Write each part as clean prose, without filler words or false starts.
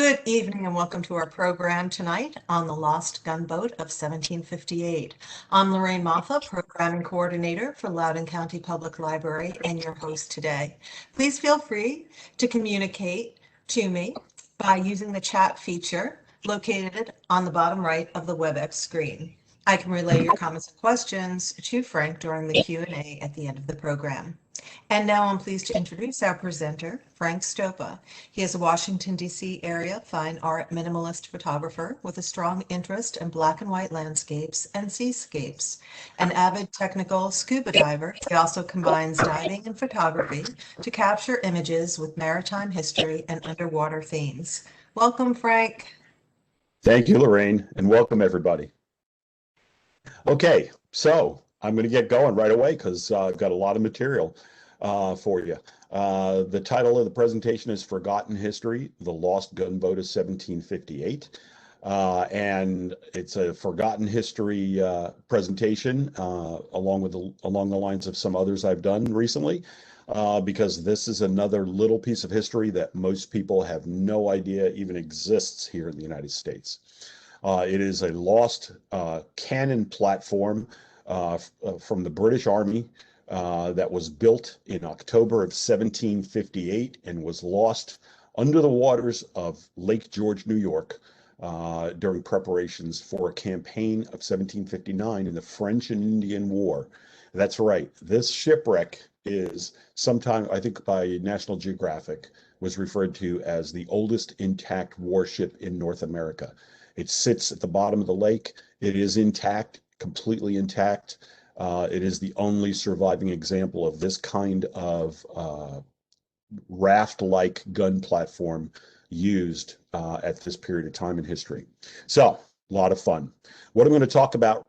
Good evening and welcome to our program tonight on the Lost Gunboat of 1758. I'm Lorraine Moffa, Programming Coordinator for Loudoun County Public Library and your host today. Please feel free to communicate to me by using the chat feature located on the bottom right of the WebEx screen. I can relay your comments and questions to Frank during the Q&A at the end of the program. And now I'm pleased to introduce our presenter, Frank Stopa. He is a Washington, D.C. area fine art minimalist photographer with a strong interest in black and white landscapes and seascapes. An avid technical scuba diver, he also combines diving and photography to capture images with maritime history and underwater themes. Welcome, Frank. Thank you, Lorraine, and welcome everybody. Okay, so I'm going to get going right away because I've got a lot of material for you. The title of the presentation is Forgotten History, The Lost Gunboat of 1758. And it's a forgotten history presentation along the lines of some others I've done recently, because this is another little piece of history that most people have no idea even exists here in the United States. It is a lost cannon platform from the British Army that was built in October of 1758 and was lost under the waters of Lake George, New York, during preparations for a campaign of 1759 in the French and Indian War. That's right. This shipwreck is sometime, I think by National Geographic, was referred to as the oldest intact warship in North America. It sits at the bottom of the lake. It is intact, completely intact. It is the only surviving example of this kind of raft-like gun platform used at this period of time in history. So, a lot of fun. What I'm going to talk about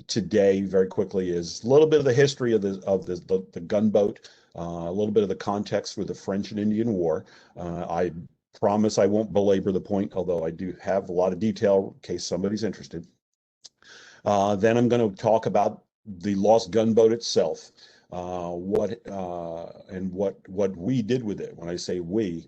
today very quickly is a little bit of the history of the gunboat, a little bit of the context for the French and Indian War. I promise I won't belabor the point, although I do have a lot of detail in case somebody's interested. Then I'm going to talk about the lost gunboat itself, what we did with it. When I say we,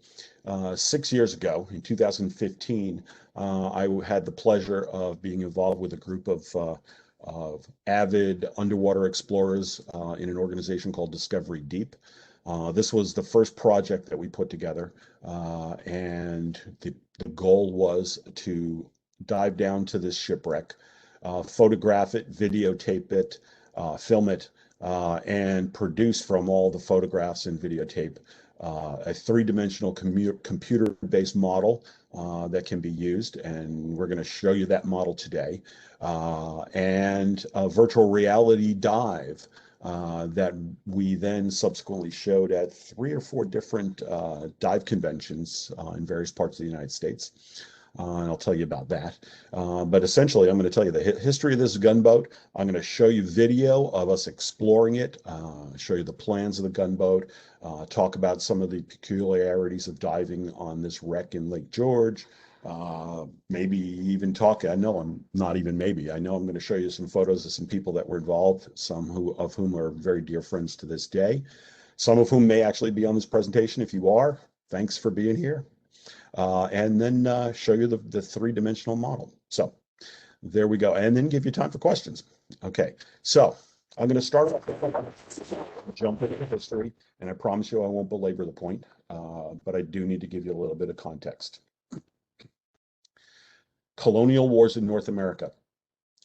6 years ago in 2015, I had the pleasure of being involved with a group of avid underwater explorers in an organization called Discovery Deep. This was the first project that we put together, and the goal was to dive down to this shipwreck, photograph it, videotape it, film it, and produce from all the photographs and videotape a three-dimensional computer-based model that can be used, and we're going to show you that model today, and a virtual reality dive that we then subsequently showed at 3 or 4 different dive conventions in various parts of the United States. And I'll tell you about that. But essentially, I'm going to tell you the history of this gunboat. I'm going to show you video of us exploring it, show you the plans of the gunboat, talk about some of the peculiarities of diving on this wreck in Lake George, maybe even talk, I know I'm not even maybe, I know I'm going to show you some photos of some people that were involved, some of whom are very dear friends to this day, some of whom may actually be on this presentation. If you are, thanks for being here. And then show you the three-dimensional model. So there we go. And then give you time for questions. Okay, so I'm going to start off, jump into the history, and I promise you I won't belabor the point, but I do need to give you a little bit of context. Colonial wars in North America.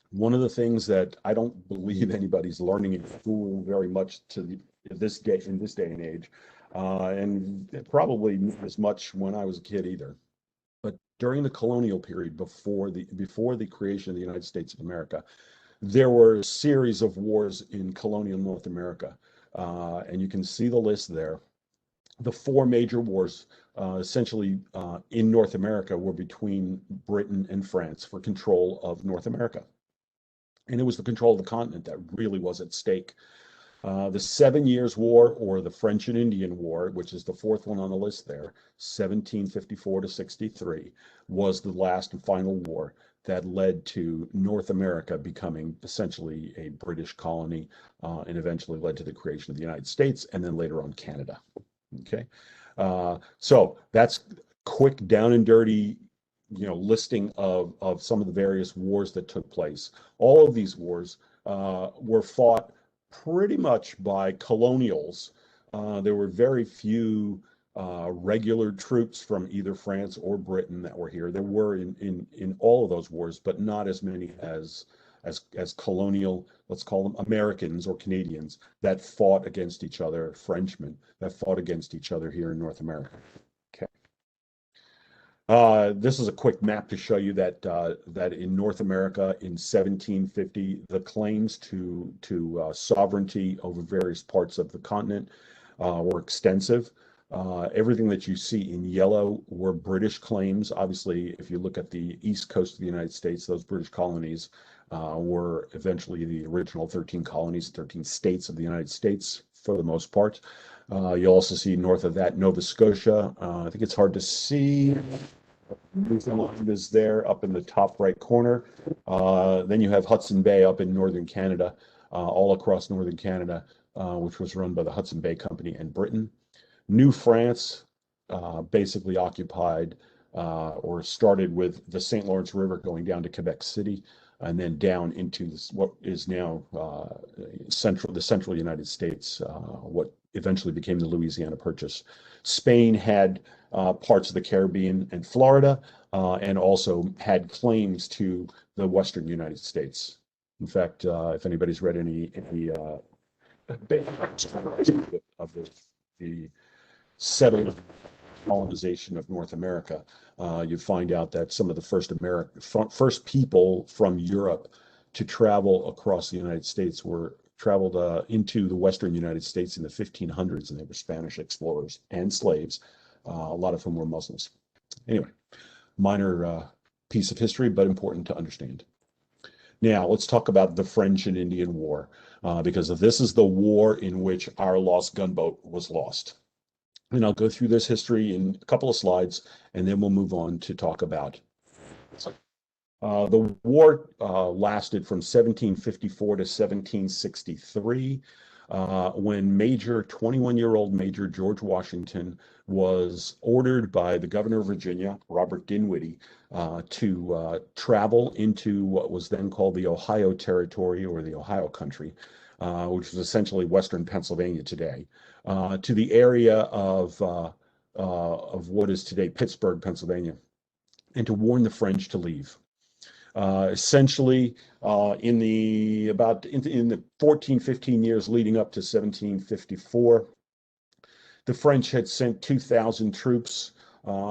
One of the things that I don't believe anybody's learning in school very much in this day and age, and probably as much when I was a kid either. But during the colonial period, before the creation of the United States of America, there were a series of wars in colonial North America, and you can see the list there. The 4 major wars, essentially in North America, were between Britain and France for control of North America. And it was the control of the continent that really was at stake. The 7 Years' War, or the French and Indian War, which is the 4th one on the list there, 1754 to 63, was the last and final war that led to North America becoming essentially a British colony, and eventually led to the creation of the United States, and then later on Canada. Okay, so that's quick down and dirty, listing of some of the various wars that took place. All of these wars were fought pretty much by colonials. There were very few regular troops from either France or Britain that were here. There were in all of those wars, but not as many as colonial, let's call them Americans or Canadians, that fought against each other, Frenchmen that fought against each other here in North America. Okay. This is a quick map to show you that that in North America in 1750, the claims to sovereignty over various parts of the continent were extensive. Everything that you see in yellow were British claims. Obviously, if you look at the east coast of the United States, those British colonies were eventually the original 13 colonies, 13 states of the United States for the most part. You'll also see north of that Nova Scotia. I think it's hard to see. Newfoundland is there up in the top right corner. Then you have Hudson Bay up in northern Canada, all across northern Canada, which was run by the Hudson Bay Company and Britain. New France basically occupied or started with the St. Lawrence River going down to Quebec City and then down into this, what is now the central United States, what eventually became the Louisiana Purchase. Spain had parts of the Caribbean and Florida, and also had claims to the Western United States. In fact, if anybody's read any of the settled colonization of North America, you find out that some of the first people from Europe to travel across the United States traveled into the Western United States in the 1500s, and they were Spanish explorers and slaves. A lot of whom were Muslims. Anyway, minor piece of history, but important to understand. Now, let's talk about the French and Indian War, because this is the war in which our lost gunboat was lost. And I'll go through this history in a couple of slides, and then we'll move on to talk about. The war lasted from 1754 to 1763, when 21-year-old Major George Washington was ordered by the governor of Virginia, Robert Dinwiddie, to travel into what was then called the Ohio Territory or the Ohio Country, which was essentially Western Pennsylvania today, to the area of what is today Pittsburgh, Pennsylvania, and to warn the French to leave. Essentially, in the 14, 15 years leading up to 1754, the French had sent 2,000 troops,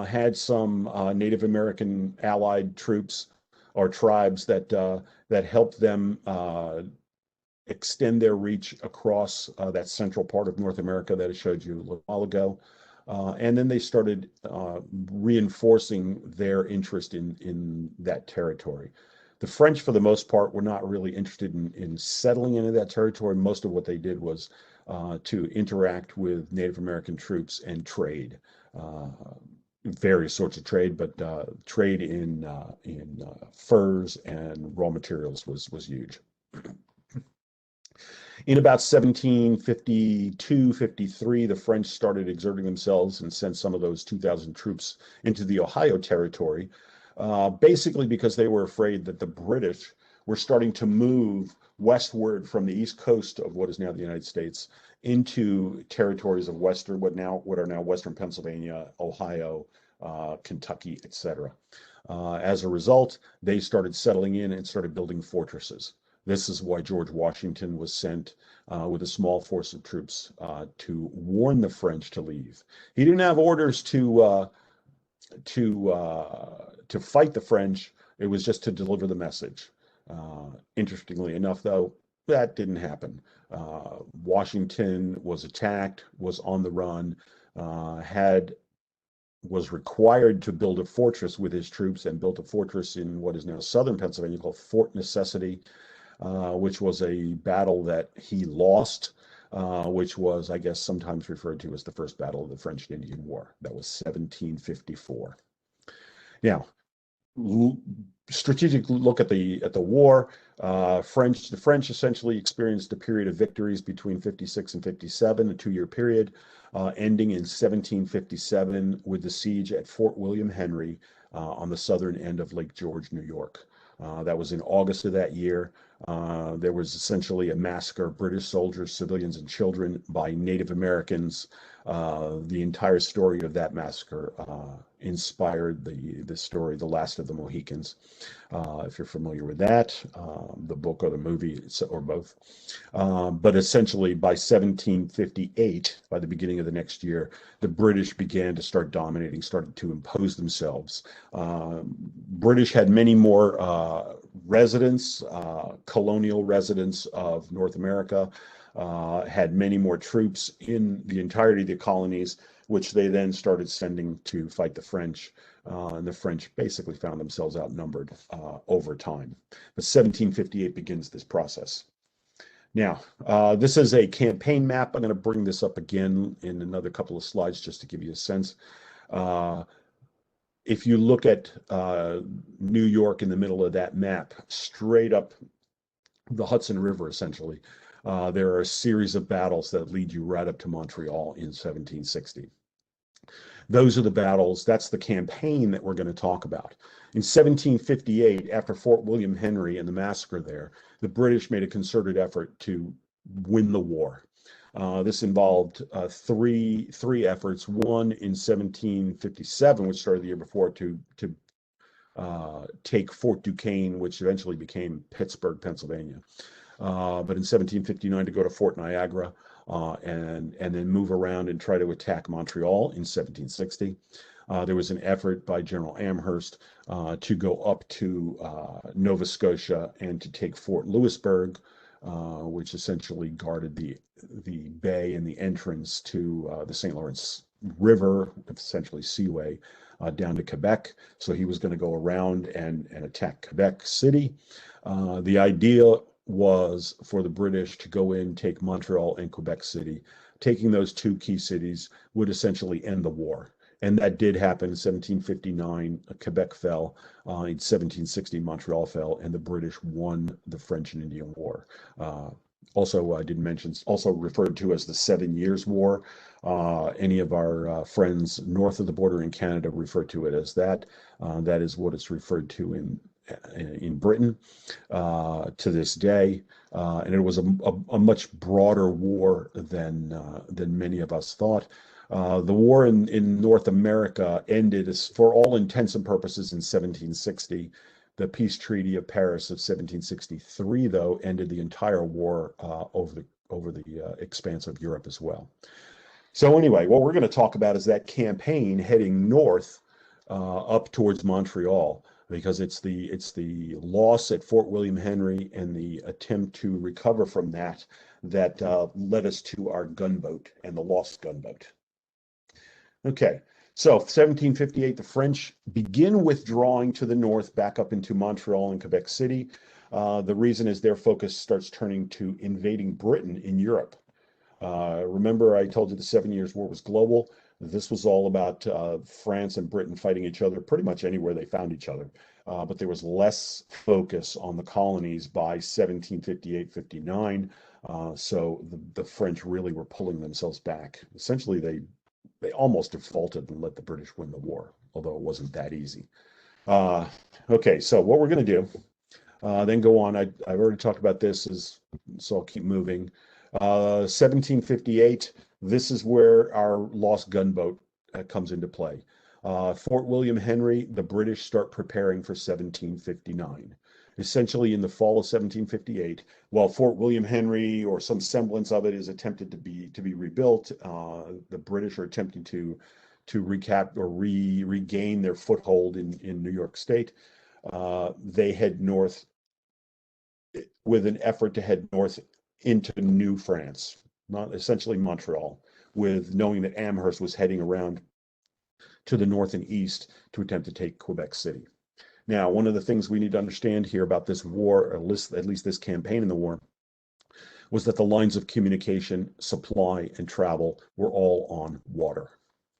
had some Native American allied troops or tribes that helped them extend their reach across that central part of North America that I showed you a little while ago. And then they started reinforcing their interest in that territory. The French, for the most part, were not really interested in settling into that territory. Most of what they did was to interact with Native American troops and trade, various sorts of trade, but trade in furs and raw materials was huge. In about 1752, 53, the French started exerting themselves and sent some of those 2,000 troops into the Ohio Territory, basically because they were afraid that the British were starting to move westward from the east coast of what is now the United States into territories of what are now Western Pennsylvania, Ohio, Kentucky, etc. As a result, they started settling in and started building fortresses. This is why George Washington was sent with a small force of troops to warn the French to leave. He didn't have orders to fight the French. It was just to deliver the message. Interestingly enough, though, that didn't happen. Washington was attacked, was on the run, was required to build a fortress with his troops, and built a fortress in what is now southern Pennsylvania called Fort Necessity, which was a battle that he lost, which was, I guess, sometimes referred to as the first battle of the French and Indian War. That was 1754. Now, strategic look at the war. The French essentially experienced a period of victories between 56 and 57, a 2-year period, ending in 1757 with the siege at Fort William Henry on the southern end of Lake George, New York. That was in August of that year. There was essentially a massacre of British soldiers, civilians, and children by Native Americans. The entire story of that massacre inspired the story, The Last of the Mohicans. If you're familiar with that, the book or the movie, or both. But essentially, by 1758, by the beginning of the next year, the British began to start dominating, started to impose themselves. British had many more residents, colonial residents of North America, had many more troops in the entirety of the colonies, which they then started sending to fight the French. And the French basically found themselves outnumbered over time. But 1758 begins this process. Now, this is a campaign map. I'm going to bring this up again in another couple of slides just to give you a sense. If you look at New York in the middle of that map, straight up the Hudson River, essentially, there are a series of battles that lead you right up to Montreal in 1760. Those are the battles, that's the campaign that we're going to talk about. In 1758, after Fort William Henry and the massacre there, the British made a concerted effort to win the war. This involved three efforts. One in 1757, which started the year before, to take Fort Duquesne, which eventually became Pittsburgh, Pennsylvania. But in 1759 to go to Fort Niagara, and then move around and try to attack Montreal in 1760. There was an effort by General Amherst to go up to Nova Scotia and to take Fort Louisbourg, which essentially guarded the bay and the entrance to the St. Lawrence River, essentially seaway, down to Quebec. So he was going to go around and attack Quebec City. The idea was for the British to go in, take Montreal and Quebec City. Taking those two key cities would essentially end the war. And that did happen in 1759. Quebec fell. In 1760, Montreal fell, and the British won the French and Indian War. Also, I didn't mention, also referred to as the 7 Years' War. Any of our friends north of the border in Canada refer to it as that. That is what it's referred to in Britain to this day, and it was a much broader war than many of us thought. The war in North America ended, for all intents and purposes, in 1760. The Peace Treaty of Paris of 1763, though, ended the entire war over the expanse of Europe as well. So anyway, what we're going to talk about is that campaign heading north up towards Montreal, because it's the loss at Fort William Henry and the attempt to recover from that led us to our gunboat and the lost gunboat. Okay, so 1758, the French begin withdrawing to the north, back up into Montreal and Quebec City. The reason is their focus starts turning to invading Britain in Europe. Remember, I told you the 7 Years' War was global. This was all about France and Britain fighting each other pretty much anywhere they found each other. But there was less focus on the colonies by 1758-59. So the French really were pulling themselves back. Essentially, they almost defaulted and let the British win the war, although it wasn't that easy. Okay, so what we're going to do, then go on. I've already talked about this, so I'll keep moving. 1758, this is where our lost gunboat comes into play. Fort William Henry, the British start preparing for 1759. Essentially, in the fall of 1758, while Fort William Henry, or some semblance of it, is attempted to be rebuilt, the British are attempting to recap or regain their foothold in New York State. They head north with an effort to head north into New France, not essentially Montreal, with knowing that Amherst was heading around to the north and east to attempt to take Quebec City. Now, one of the things we need to understand here about this war, or at least this campaign in the war, was that the lines of communication, supply, and travel were all on water,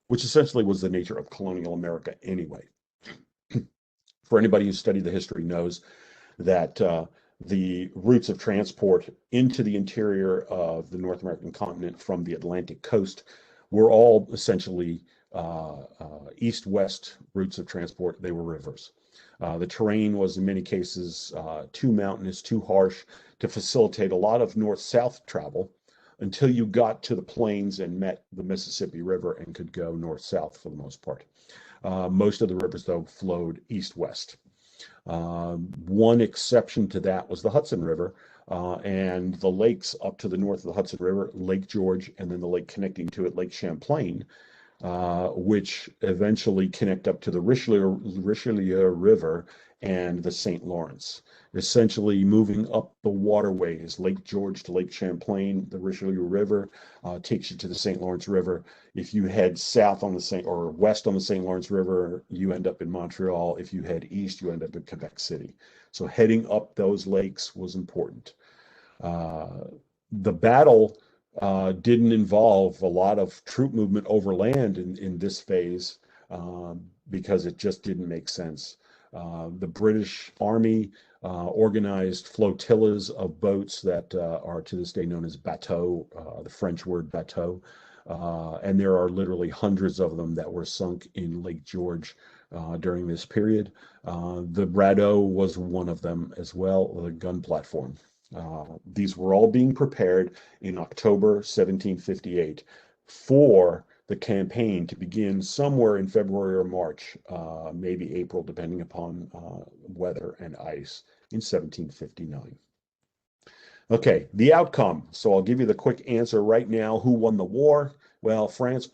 which essentially was the nature of colonial America anyway. For anybody who studied the history knows that the routes of transport into the interior of the North American continent from the Atlantic coast were all essentially east-west routes of transport. They were rivers. The terrain was in many cases too mountainous, too harsh to facilitate a lot of north-south travel until you got to the plains and met the Mississippi River and could go north-south for the most part. Most of the rivers, though, flowed east-west. One exception to that was the Hudson River and the lakes up to the north of the Hudson River, Lake George, and then the lake connecting to it, Lake Champlain, which eventually connect up to the Richelieu River and the St. Lawrence. Essentially moving up the waterways, Lake George to Lake Champlain, the Richelieu River takes you to the St. Lawrence River. If you head south on the or west on the St. Lawrence River, you end up in Montreal. If you head east, you end up in Quebec City. So heading up those lakes was important. The battle didn't involve a lot of troop movement overland in this phase because it just didn't make sense. The British Army organized flotillas of boats that are to this day known as bateaux, the French word bateau, and there are literally hundreds of them that were sunk in Lake George during this period. The Radeau was one of them as well, the gun platform. These were all being prepared in October 1758 for the campaign to begin somewhere in February or March, maybe April, depending upon weather and ice in 1759. Okay, the outcome. So I'll give you the quick answer right now. Who won the war? Well, France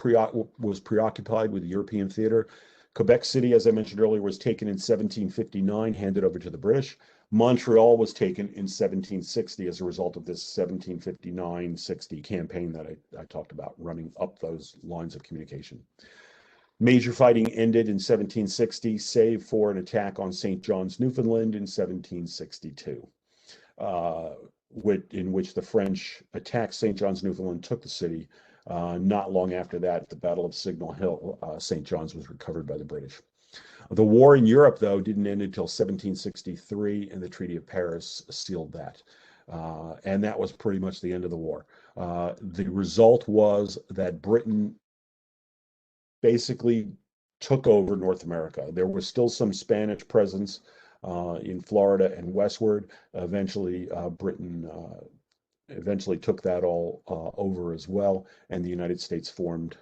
was preoccupied with the European theater. Quebec City, as I mentioned earlier, was taken in 1759, handed over to the British. Montreal was taken in 1760 as a result of this 1759-60 campaign that I talked about, running up those lines of communication. Major fighting ended in 1760, save for an attack on St. John's, Newfoundland in 1762, in which the French attacked St. John's, Newfoundland, took the city. Not long after that, at the Battle of Signal Hill, St. John's was recovered by the British. The war in Europe, though, didn't end until 1763, and the Treaty of Paris sealed that. And that was pretty much the end of the war. The result was that Britain basically took over North America. There was still some Spanish presence in Florida and westward. Eventually, Britain eventually took that all over as well, and the United States formed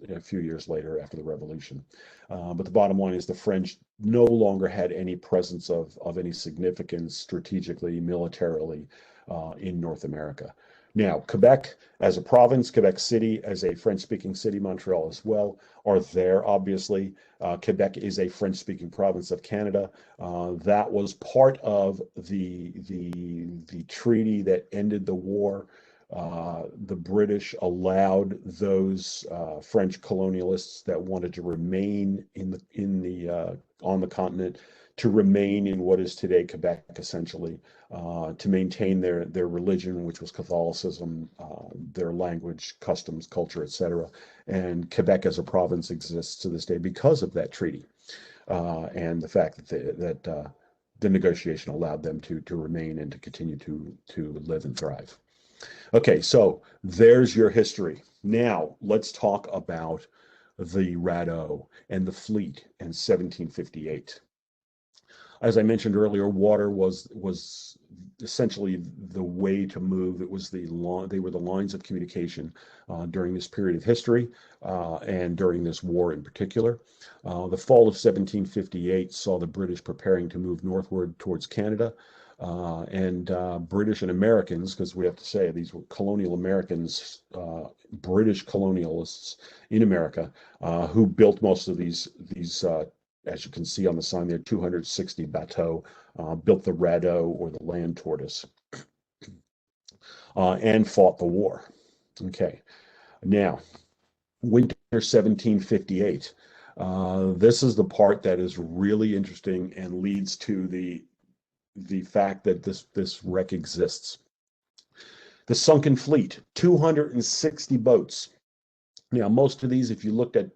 a few years later after the Revolution. But the bottom line is the French no longer had any presence of any significance strategically, militarily in North America. Now, Quebec as a province, Quebec City as a French-speaking city, Montreal as well, are there, obviously. Quebec is a French-speaking province of Canada. That was part of the treaty that ended the war. The British allowed those French colonialists that wanted to remain on the continent to remain in what is today Quebec, essentially, to maintain their religion, which was Catholicism, their language, customs, culture, etc. And Quebec as a province exists to this day because of that treaty and the fact that the negotiation allowed them to remain and to continue to live and thrive. Okay, so there's your history. Now let's talk about the Radeau and the fleet in 1758. As I mentioned earlier, water was essentially the way to move. It was they were the lines of communication during this period of history and during this war in particular. The fall of 1758 saw the British preparing to move northward towards Canada. And British and Americans, because we have to say these were colonial Americans, British colonialists in America, who built most of these as you can see on the sign there, 260 bateaux, built the Radeau or the Land Tortoise, and fought the war. Okay, now winter 1758. This is the part that is really interesting and leads to the fact that this wreck exists. The sunken fleet, 260 boats. Now, most of these, if you looked at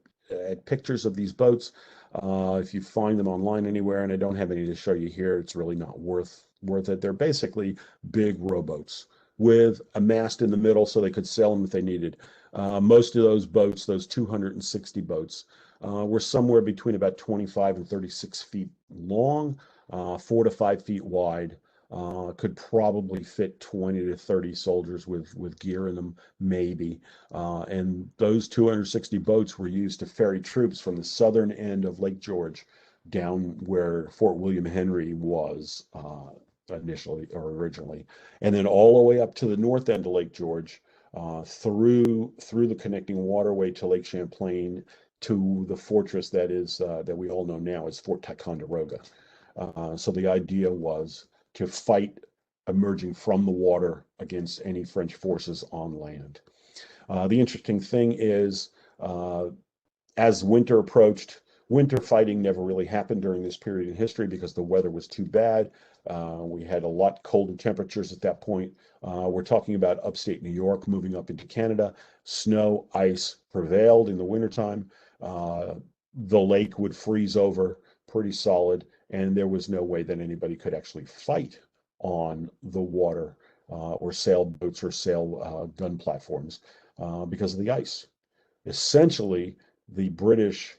pictures of these boats, If you find them online anywhere, and I don't have any to show you here, it's really not worth it. They're basically big rowboats with a mast in the middle so they could sail them if they needed. Most of those boats, those 260 boats, were somewhere between about 25 and 36 feet long, 4 to 5 feet wide. Could probably fit 20 to 30 soldiers with gear in them, maybe. And those 260 boats were used to ferry troops from the southern end of Lake George down where Fort William Henry was initially or originally, and then all the way up to the north end of Lake George, through the connecting waterway to Lake Champlain, to the fortress that we all know now as Fort Ticonderoga. So the idea was to fight emerging from the water against any French forces on land. The interesting thing is, as winter approached, winter fighting never really happened during this period in history because the weather was too bad. We had a lot colder temperatures at that point. We're talking about upstate New York moving up into Canada. Snow, ice prevailed in the wintertime. The lake would freeze over pretty solid, and there was no way that anybody could actually fight on the water or sailboats or sail gun platforms because of the ice. Essentially, the British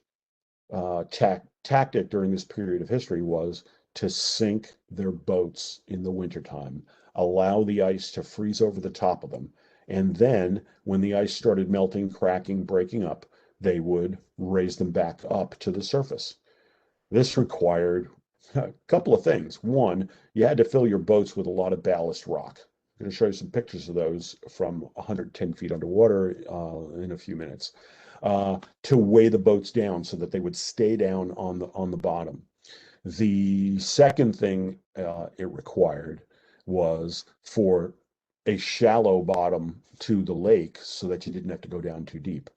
tactic during this period of history was to sink their boats in the wintertime, allow the ice to freeze over the top of them, and then when the ice started melting, cracking, breaking up, they would raise them back up to the surface. This required a couple of things. One, you had to fill your boats with a lot of ballast rock. I'm going to show you some pictures of those from 110 feet underwater in a few minutes, to weigh the boats down so that they would stay down on the bottom. The second thing it required was for a shallow bottom to the lake so that you didn't have to go down too deep.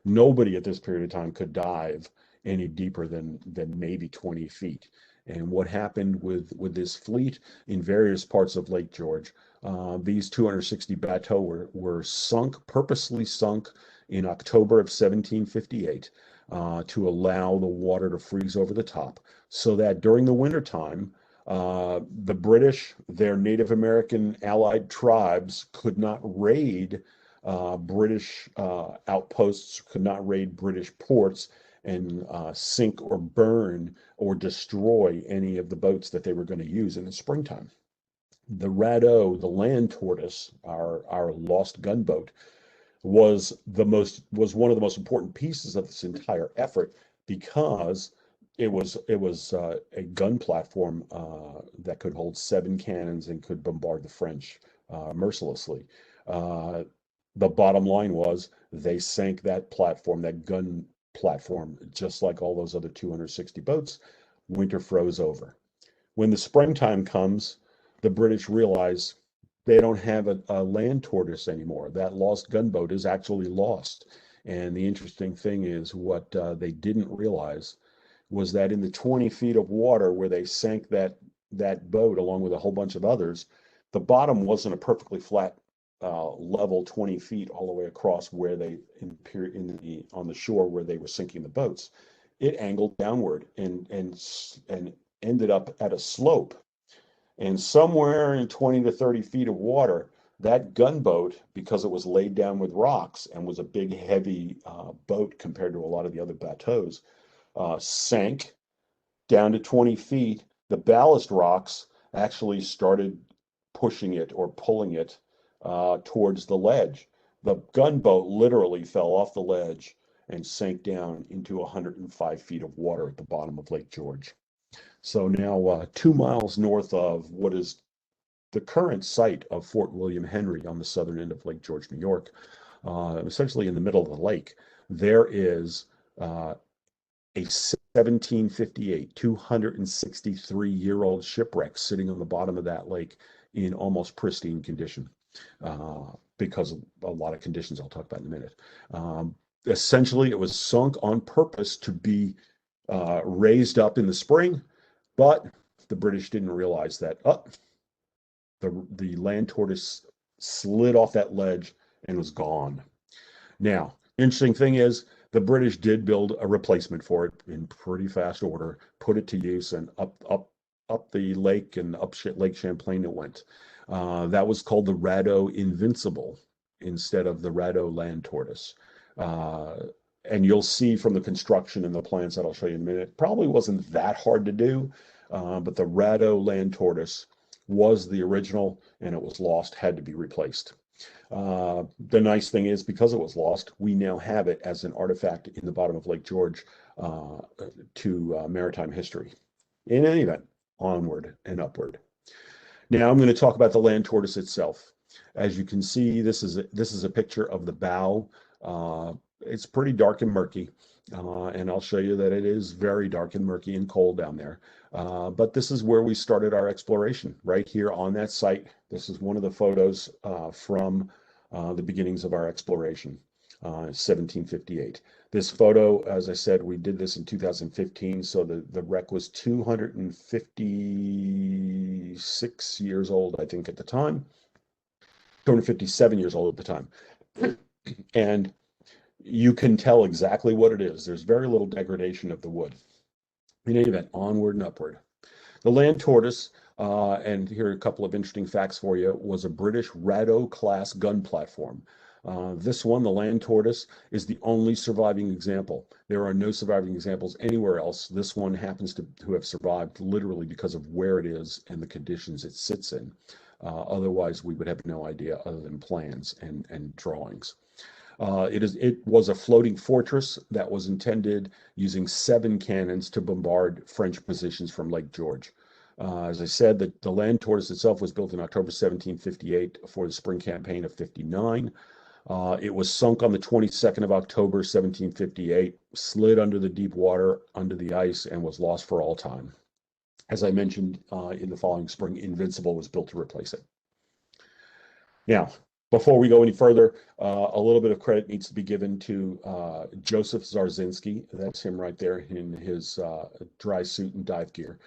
Nobody at this period of time could dive any deeper than maybe 20 feet. And what happened with this fleet in various parts of Lake George, these 260 bateaux were sunk, purposely sunk in October of 1758 to allow the water to freeze over the top, so that during the wintertime, the British, their Native American allied tribes, could not raid British outposts, could not raid British ports and sink or burn or destroy any of the boats that they were going to use in the springtime. The Radeau, the Land Tortoise, our lost gunboat, was one of the most important pieces of this entire effort because it was a gun platform that could hold 7 cannons and could bombard the French mercilessly. The bottom line was they sank that platform, that gun platform, just like all those other 260 boats. Winter froze over. When the springtime comes, the British realize they don't have a Land Tortoise anymore. That lost gunboat is actually lost. And the interesting thing is what they didn't realize was that in the 20 feet of water where they sank that boat along with a whole bunch of others, the bottom wasn't a perfectly flat level 20 feet all the way across where they on the shore where they were sinking the boats. It angled downward and ended up at a slope. And somewhere in 20 to 30 feet of water, that gunboat, because it was laid down with rocks and was a big, heavy boat compared to a lot of the other bateaux, sank down to 20 feet. The ballast rocks actually started pushing it or pulling it towards the ledge. The gunboat literally fell off the ledge and sank down into 105 feet of water at the bottom of Lake George. So now 2 miles north of what is the current site of Fort William Henry on the southern end of Lake George, New York, essentially in the middle of the lake, there is a 1758, 263-year-old shipwreck sitting on the bottom of that lake in almost pristine condition because of a lot of conditions I'll talk about in a minute. Essentially, it was sunk on purpose to be raised up in the spring, but the British didn't realize that the Land Tortoise slid off that ledge and was gone. Now, interesting thing is The British did build a replacement for it in pretty fast order, put it to use, and up the lake and up Lake Champlain it went. That was called the Radeau Invincible instead of the Radeau Land Tortoise. And you'll see from the construction and the plans that I'll show you in a minute, it probably wasn't that hard to do, but the Radeau Land Tortoise was the original, and it was lost, had to be replaced. The nice thing is, because it was lost, we now have it as an artifact in the bottom of Lake George to maritime history. In any event, onward and upward. Now I'm going to talk about the Land Tortoise itself. As you can see, this is a picture of the bow. It's pretty dark and murky, and I'll show you that it is very dark and murky and cold down there. But this is where we started our exploration, right here on that site. This is one of the photos from the beginnings of our exploration, 1758. This photo, as I said, we did this in 2015, so the wreck was 256 years old, I think, at the time. 257 years old at the time. And you can tell exactly what it is. There's very little degradation of the wood. In any event, onward and upward. The Land Tortoise, and here are a couple of interesting facts for you, was a British Radeau class gun platform. This one, the Land Tortoise, is the only surviving example. There are no surviving examples anywhere else. This one happens to have survived literally because of where it is and the conditions it sits in. Otherwise, we would have no idea other than plans and drawings. It was a floating fortress that was intended using 7 cannons to bombard French positions from Lake George. As I said, the Land Tortoise itself was built in October 1758 for the spring campaign of 59. It was sunk on the 22nd of October 1758, slid under the deep water, under the ice, and was lost for all time. As I mentioned, in the following spring, Invincible was built to replace it. Now, before we go any further, a little bit of credit needs to be given to Joseph Zarzinski. That's him right there in his dry suit and dive gear.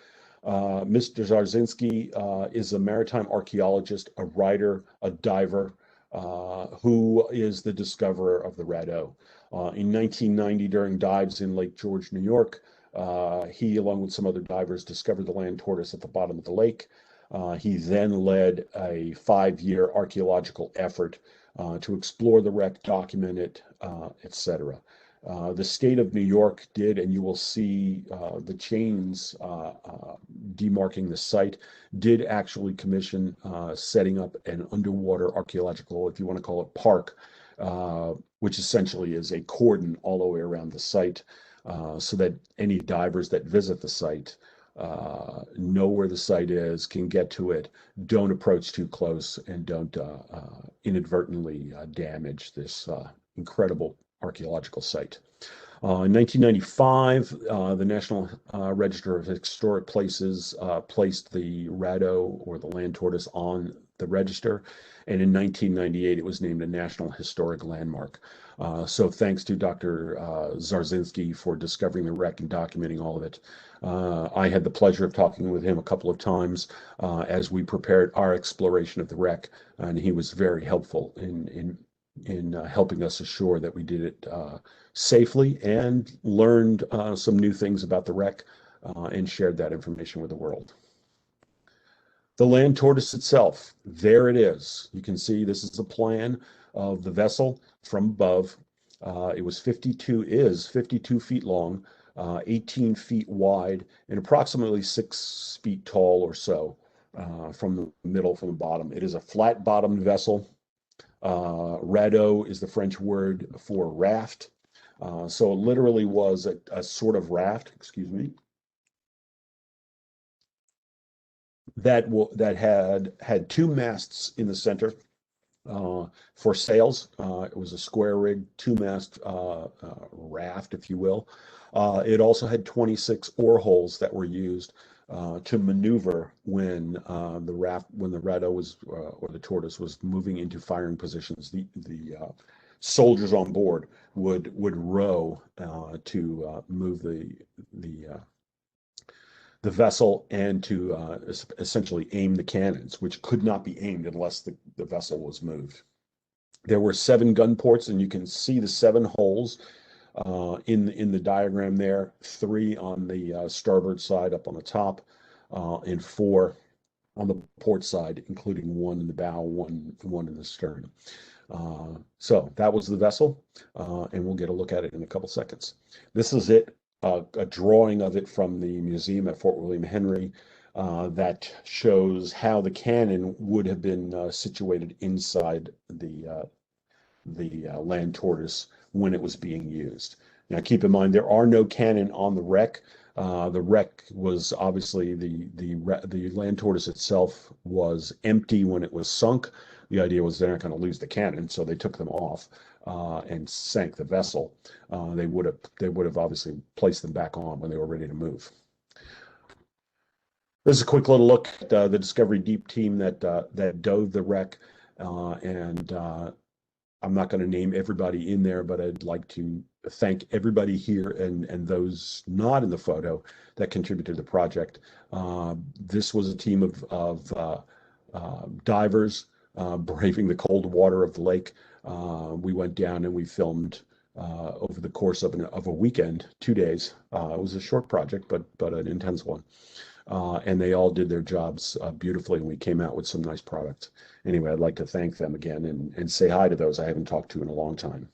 Mr. Zarzinski is a maritime archaeologist, a writer, a diver, who is the discoverer of the Radeau. In 1990, during dives in Lake George, New York, he, along with some other divers, discovered the Land Tortoise at the bottom of the lake. He then led a 5-year archaeological effort to explore the wreck, document it, etc. The state of New York did, and you will see the chains demarking the site, did actually commission setting up an underwater archaeological, if you want to call it, park, which essentially is a cordon all the way around the site, so that any divers that visit the site know where the site is, can get to it, don't approach too close, and don't inadvertently damage this incredible archaeological site. In 1995, the National Register of Historic Places placed the Radeau, or the Land Tortoise, on the register, and in 1998 it was named a National Historic Landmark. So thanks to Dr. Zarzinski for discovering the wreck and documenting all of it. I had the pleasure of talking with him a couple of times as we prepared our exploration of the wreck, and he was very helpful in helping us assure that we did it safely, and learned some new things about the wreck and shared that information with the world. The Land Tortoise itself, there it is. You can see this is a plan of the vessel from above. It was 52 feet long, 18 feet wide, and approximately 6 feet tall or so from the middle, from the bottom. It is a flat-bottomed vessel. Radeau is the French word for raft. So it literally was a sort of raft, excuse me, that had 2 masts in the center for sails. It was a square rig, 2-mast raft, if you will. It also had 26 oar holes that were used to maneuver when the Radeau was, or the Tortoise, was moving into firing positions. The soldiers on board would row to move the vessel, and to essentially aim the cannons, which could not be aimed unless the vessel was moved. There were 7 gun ports, and you can see the 7 holes in the diagram there, 3 on the starboard side up on the top, and 4 on the port side, including 1 in the bow, one in the stern. So that was the vessel, and we'll get a look at it in a couple seconds. This is it, a drawing of it from the museum at Fort William Henry that shows how the cannon would have been situated inside the Land Tortoise when it was being used. Now, keep in mind, there are no cannon on the wreck. The wreck was obviously the Land Tortoise itself was empty when it was sunk. The idea was they're not going to lose the cannon, so they took them off and sank the vessel. They would have obviously placed them back on when they were ready to move. This is a quick little look at the Discovery Deep team that dove the wreck, and I'm not going to name everybody in there, but I'd like to thank everybody here and those not in the photo that contributed to the project. This was a team of divers braving the cold water of the lake. We went down and we filmed over the course of a weekend, 2 days. It was a short project, but an intense one. And they all did their jobs beautifully, and we came out with some nice products. Anyway, I'd like to thank them again and say hi to those I haven't talked to in a long time.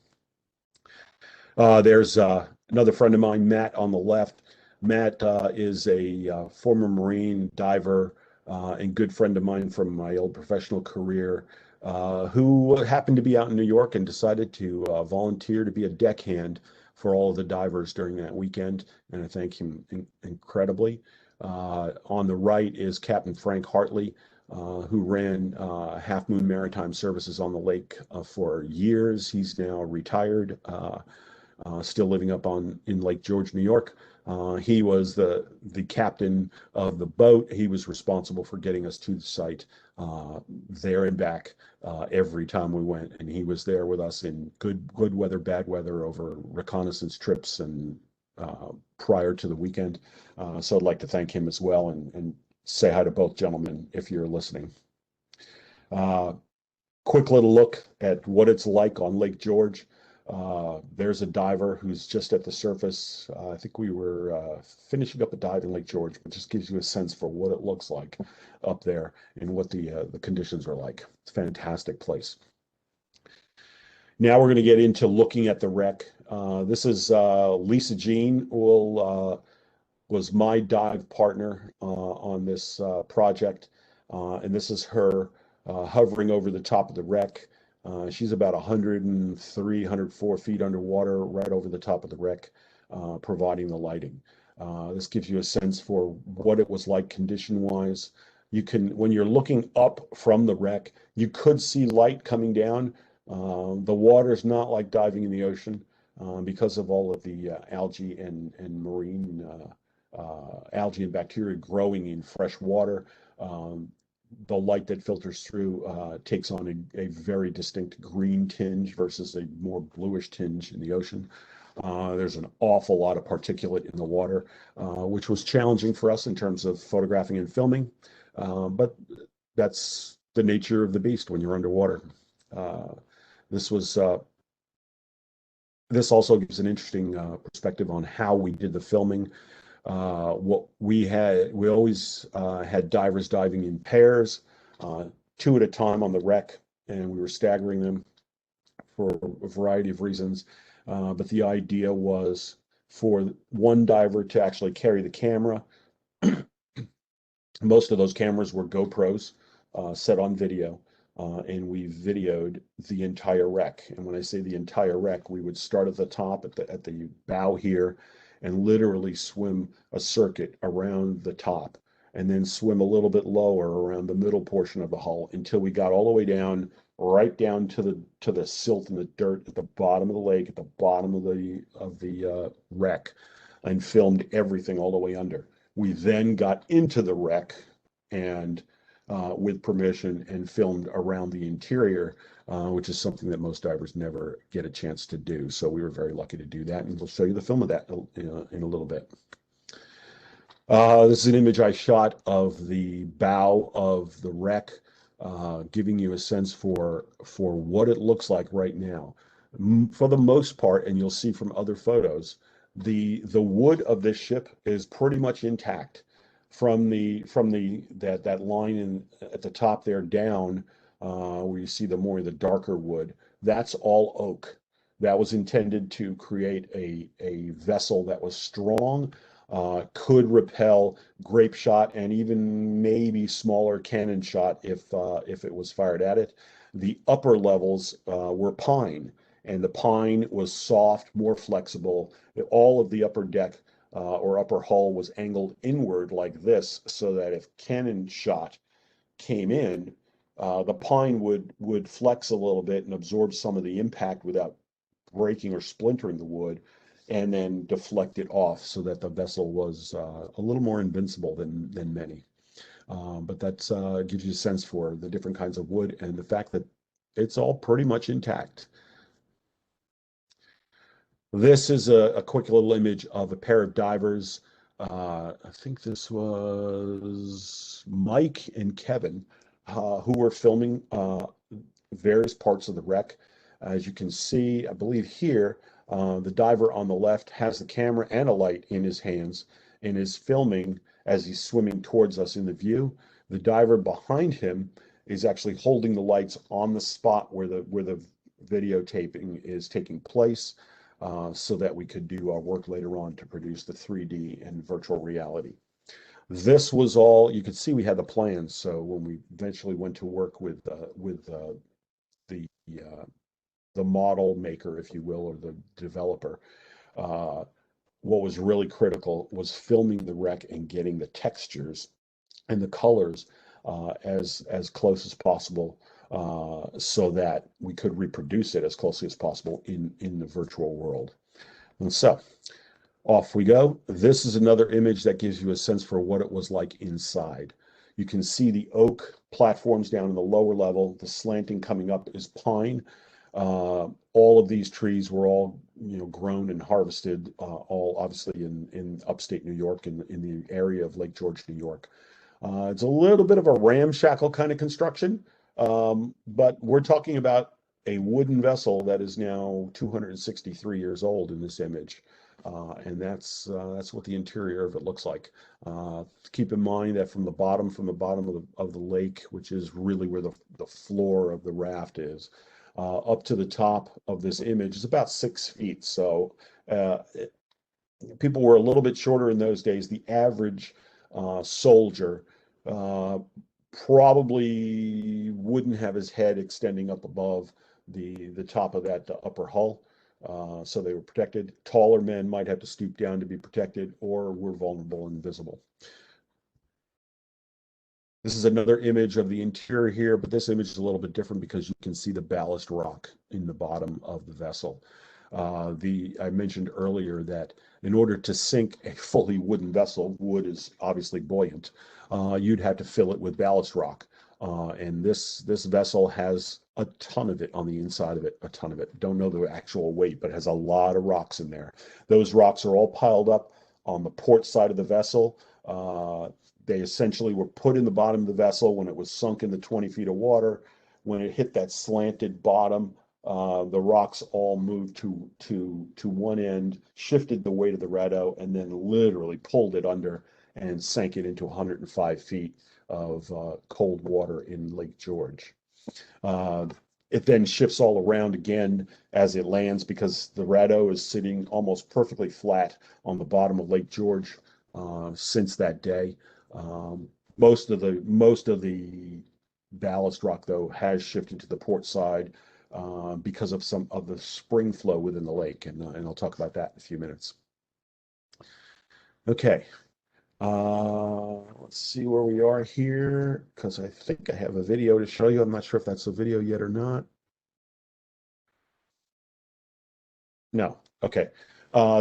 There's another friend of mine, Matt, on the left. Matt is a former Marine diver and good friend of mine from my old professional career, who happened to be out in New York and decided to volunteer to be a deckhand for all of the divers during that weekend, and I thank him incredibly. On the right is Captain Frank Hartley, who ran Half Moon Maritime Services on the lake for years. He's now retired, still living up in Lake George, New York. He was the captain of the boat. He was responsible for getting us to the site there and back every time we went, and he was there with us in good weather, bad weather, over reconnaissance trips and prior to the weekend. So I'd like to thank him as well and say hi to both gentlemen if you're listening. Quick little look at what it's like on Lake George. There's a diver who's just at the surface. I think we were finishing up a dive in Lake George, but just gives you a sense for what it looks like up there and what the conditions are like. It's a fantastic place. Now we're going to get into looking at the wreck. This is Lisa Jean, who was my dive partner on this project, and this is her hovering over the top of the wreck. She's about 103, 104 feet underwater, right over the top of the wreck, providing the lighting. This gives you a sense for what it was like condition-wise. You can, when you're looking up from the wreck, you could see light coming down. The water's not like diving in the ocean because of all of the algae and marine algae and bacteria growing in fresh water. The light that filters through takes on a very distinct green tinge versus a more bluish tinge in the ocean. There's an awful lot of particulate in the water, which was challenging for us in terms of photographing and filming, but that's the nature of the beast when you're underwater. This also gives an interesting perspective on how we did the filming. We always had divers diving in pairs, 2 at a time on the wreck, and we were staggering them for a variety of reasons. But the idea was for one diver to actually carry the camera. Most of those cameras were GoPros set on video, and we videoed the entire wreck. And when I say the entire wreck, we would start at the top at the bow here, and literally swim a circuit around the top, and then swim a little bit lower around the middle portion of the hull until we got all the way down, right down to the silt and the dirt at the bottom of the lake, at the bottom of the wreck, and filmed everything all the way under. We then got into the wreck and with permission and filmed around the interior, which is something that most divers never get a chance to do. So we were very lucky to do that, and we'll show you the film of that in a little bit. This is an image I shot of the bow of the wreck, giving you a sense for what it looks like right now. For the most part, and you'll see from other photos, the wood of this ship is pretty much intact from that line at the top there down, where you see the more of the darker wood. That's all oak. That was intended to create a vessel that was strong, could repel grape shot and even maybe smaller cannon shot if it was fired at it. The upper levels were pine, and the pine was soft, more flexible. All of the upper deck or upper hull was angled inward like this, so that if cannon shot came in, the pine would flex a little bit and absorb some of the impact without breaking or splintering the wood, and then deflect it off so that the vessel was a little more invincible than many. But that gives you a sense for the different kinds of wood and the fact that it's all pretty much intact. This is a quick little image of a pair of divers. I think this was Mike and Kevin, who were filming various parts of the wreck. As you can see, I believe here, the diver on the left has the camera and a light in his hands and is filming as he's swimming towards us in the view. The diver behind him is actually holding the lights on the spot where the videotaping is taking place, so that we could do our work later on to produce the 3D and virtual reality. This was all, you could see we had the plans. So when we eventually went to work with the model maker, if you will, or the developer, what was really critical was filming the wreck and getting the textures and the colors as close as possible, so that we could reproduce it as closely as possible in the virtual world. And so off we go. This is another image that gives you a sense for what it was like inside. You can see the oak platforms down in the lower level. The slanting coming up is pine. All of these trees were all, grown and harvested, all obviously in upstate New York, in the area of Lake George, New York. It's a little bit of a ramshackle kind of construction, but we're talking about a wooden vessel that is now 263 years old in this image. And that's what the interior of it looks like. Keep in mind that from the bottom of the lake, which is really where the floor of the raft is, up to the top of this image is about 6 feet. So people were a little bit shorter in those days. The average soldier probably wouldn't have his head extending up above the top of that upper hull. So they were protected. Taller men might have to stoop down to be protected, or were vulnerable and invisible. This is another image of the interior here, but this image is a little bit different because you can see the ballast rock in the bottom of the vessel. I mentioned earlier that in order to sink a fully wooden vessel, wood is obviously buoyant, you'd have to fill it with ballast rock. And this vessel has a ton of it on the inside of it, a ton of it. Don't know the actual weight, but it has a lot of rocks in there. Those rocks are all piled up on the port side of the vessel. They essentially were put in the bottom of the vessel when it was sunk in the 20 feet of water. When it hit that slanted bottom, the rocks all moved to one end, shifted the weight of the Radeau, and then literally pulled it under and sank it into 105 feet of cold water in Lake George. It then shifts all around again as it lands, because the Radeau is sitting almost perfectly flat on the bottom of Lake George since that day. Most of the ballast rock, though, has shifted to the port side because of some of the spring flow within the lake, and I'll talk about that in a few minutes. Okay, let's see where we are here, because I think I have a video to show you. I'm not sure if that's a video yet or not. No. Okay.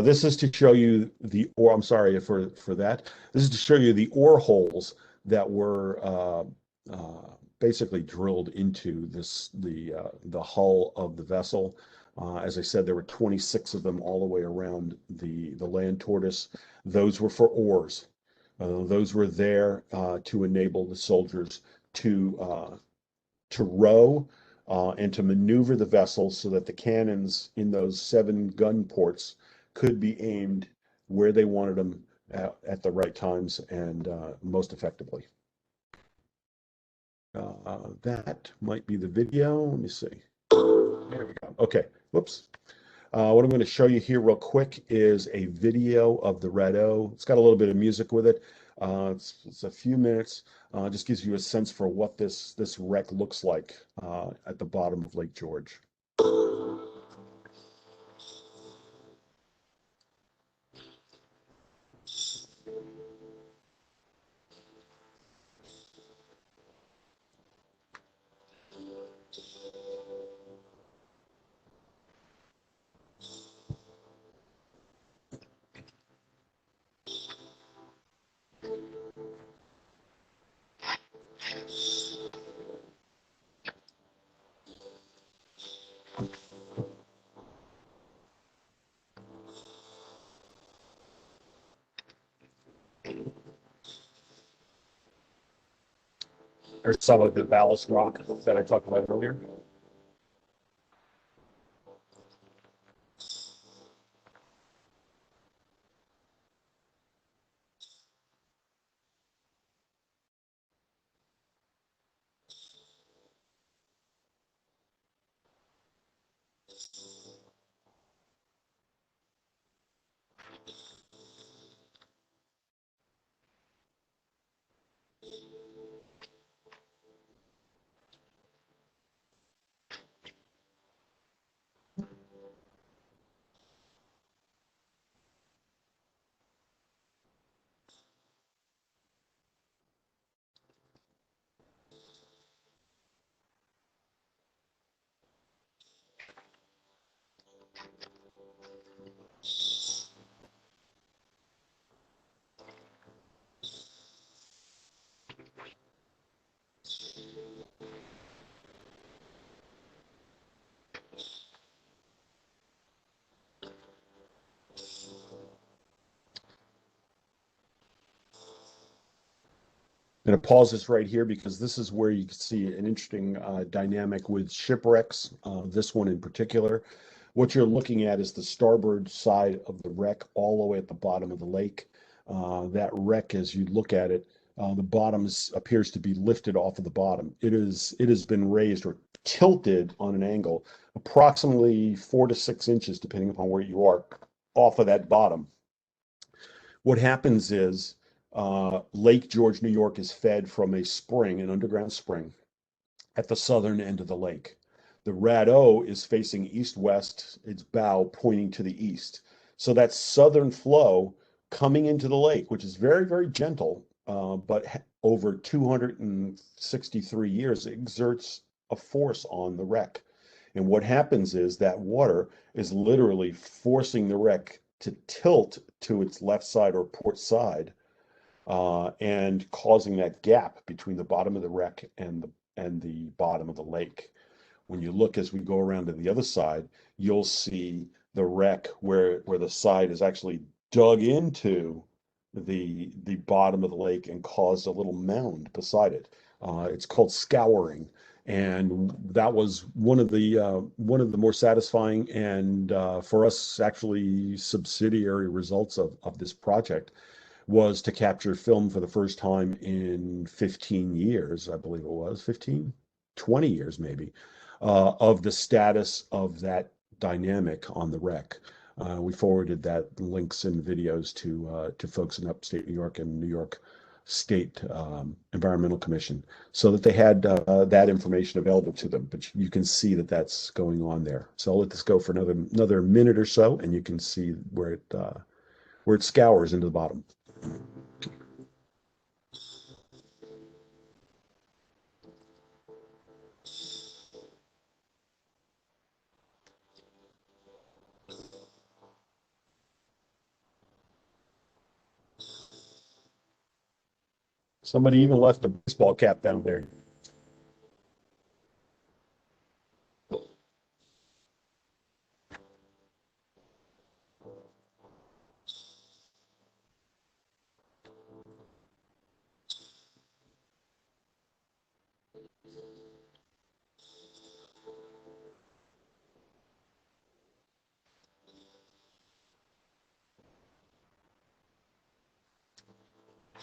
This is to show you the ore. I'm sorry for that. This is to show you the ore holes that were basically drilled into the hull of the vessel. As I said, there were 26 of them all the way around the Land Tortoise. Those were for oars. Those were there to enable the soldiers to row and to maneuver the vessel so that the cannons in those 7 gun ports could be aimed where they wanted them at the right times and most effectively. That might be the video. Let me see. There we go. Okay. Whoops. What I'm going to show you here real quick is a video of the Radeau. It's got a little bit of music with it. It's a few minutes. Just gives you a sense for what this wreck looks like at the bottom of Lake George. There's some of the ballast rock that I talked about earlier. I'm going to pause this right here because this is where you can see an interesting dynamic with shipwrecks, this one in particular. What you're looking at is the starboard side of the wreck all the way at the bottom of the lake. That wreck, as you look at it, the bottom appears to be lifted off of the bottom. It has been raised or tilted on an angle approximately 4 to 6 inches, depending upon where you are, off of that bottom. What happens is Lake George, New York is fed from a spring, an underground spring, at the southern end of the lake. The Radeau is facing east-west, its bow pointing to the east. So that southern flow coming into the lake, which is very, very gentle, but over 263 years, exerts a force on the wreck. And what happens is that water is literally forcing the wreck to tilt to its left side or port side, and causing that gap between the bottom of the wreck and the bottom of the lake. When you look as we go around to the other side, you'll see the wreck where the side is actually dug into the bottom of the lake and caused a little mound beside it. It's called scouring, and that was one of the more satisfying and for us actually subsidiary results of this project was to capture film for the first time in 15 years, I believe it was 15, 20 years maybe, of the status of that dynamic on the wreck. We forwarded that links and videos to folks in upstate New York and New York State Environmental Commission so that they had that information available to them. But you can see that that's going on there. So I'll let this go for another minute or so, and you can see where it scours into the bottom. Somebody even left a baseball cap down there.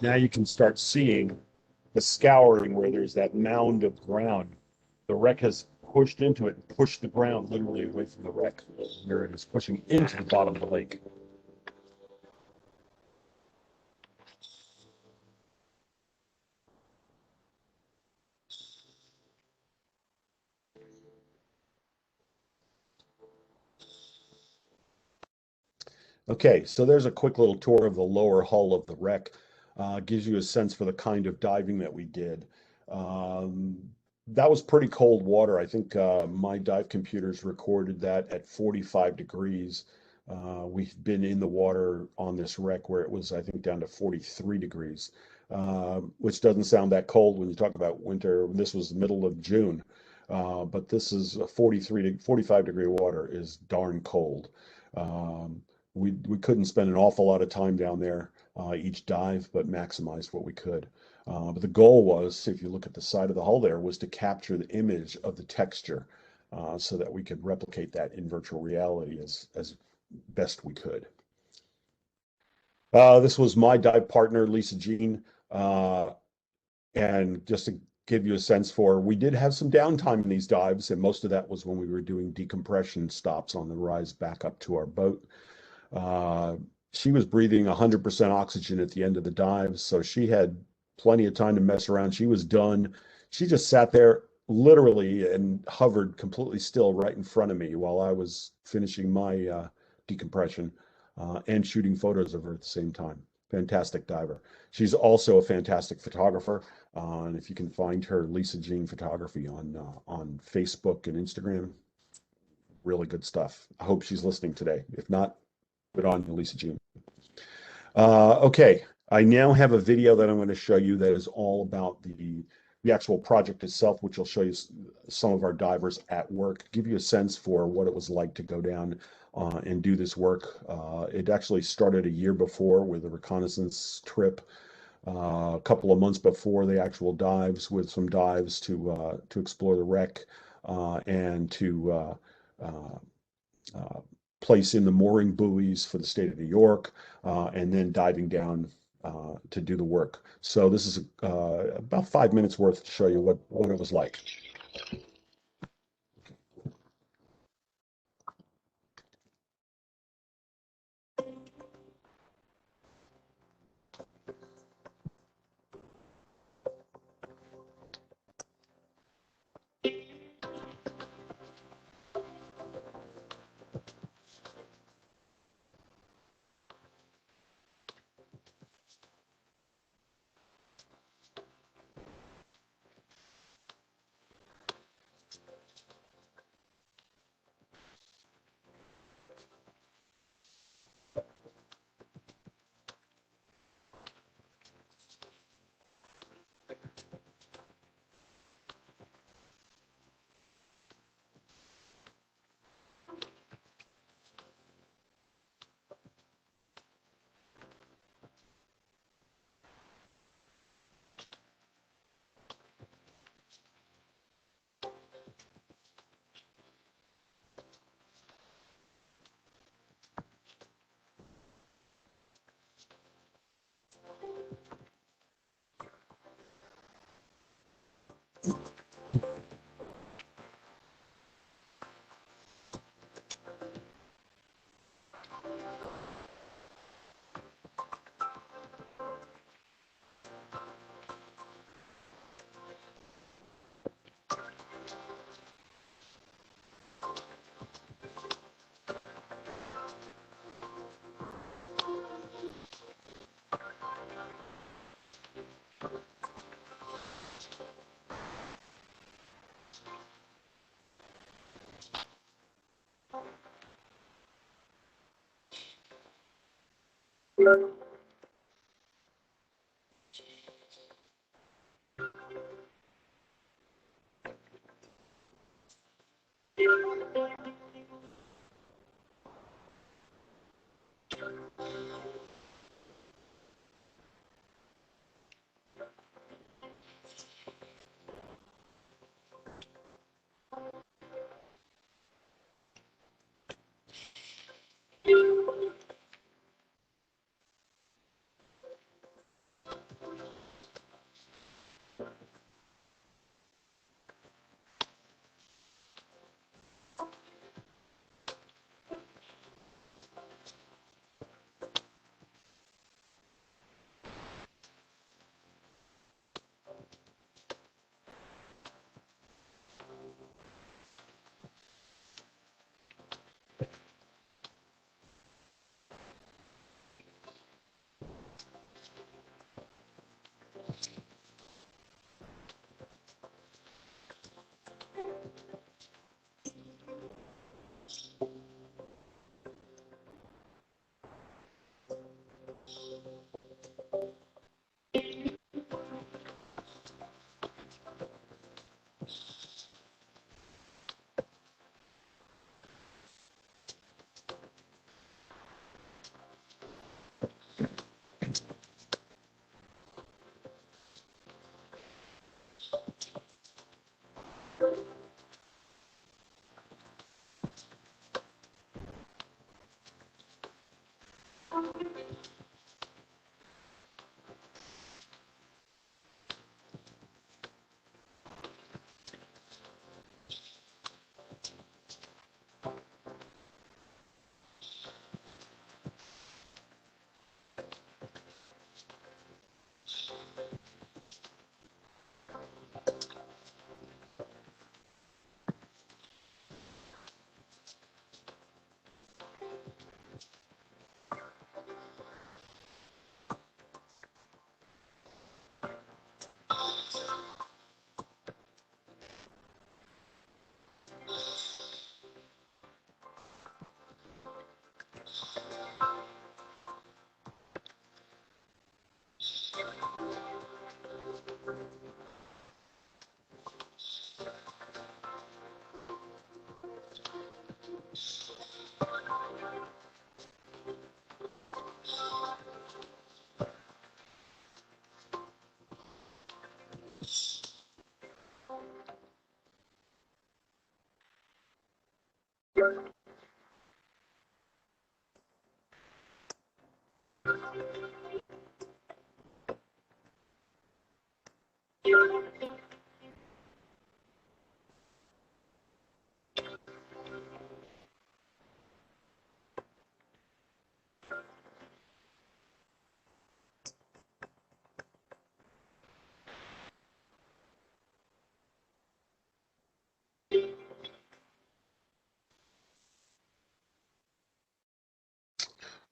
Now you can start seeing the scouring where there's that mound of ground. The wreck has pushed into it and pushed the ground literally away from the wreck. Here it is pushing into the bottom of the lake. Okay, so there's a quick little tour of the lower hull of the wreck. Gives you a sense for the kind of diving that we did. Um, that was pretty cold water. I think my dive computers recorded that at 45 degrees. We've been in the water on this wreck where it was, I think, down to 43 degrees, which doesn't sound that cold when you talk about winter. This was the middle of June, but this is 43 to 45 degree water is darn cold. Um, we couldn't spend an awful lot of time down there each dive, but maximized what we could. But the goal was, if you look at the side of the hull there, was to capture the image of the texture so that we could replicate that in virtual reality as best we could. This was my dive partner, Lisa Jean. And just to give you a sense for, we did have some downtime in these dives, and most of that was when we were doing decompression stops on the rise back up to our boat. Uh, she was breathing 100% oxygen at the end of the dive, so she had plenty of time to mess around. She was done. She just sat there literally and hovered completely still right in front of me while I was finishing my decompression and shooting photos of her at the same time. Fantastic diver. She's also a fantastic photographer. And if you can find her, Lisa Jean Photography on Facebook and Instagram, really good stuff. I hope she's listening today. If not, good on you, Lisa Jean. Okay, I now have a video that I'm going to show you that is all about the actual project itself, which will show you some of our divers at work, give you a sense for what it was like to go down and do this work. It actually started a year before with a reconnaissance trip, a couple of months before the actual dives, with some dives to explore the wreck and to place in the mooring buoys for the state of New York, and then diving down to do the work. So this is about 5 minutes worth to show you what it was like.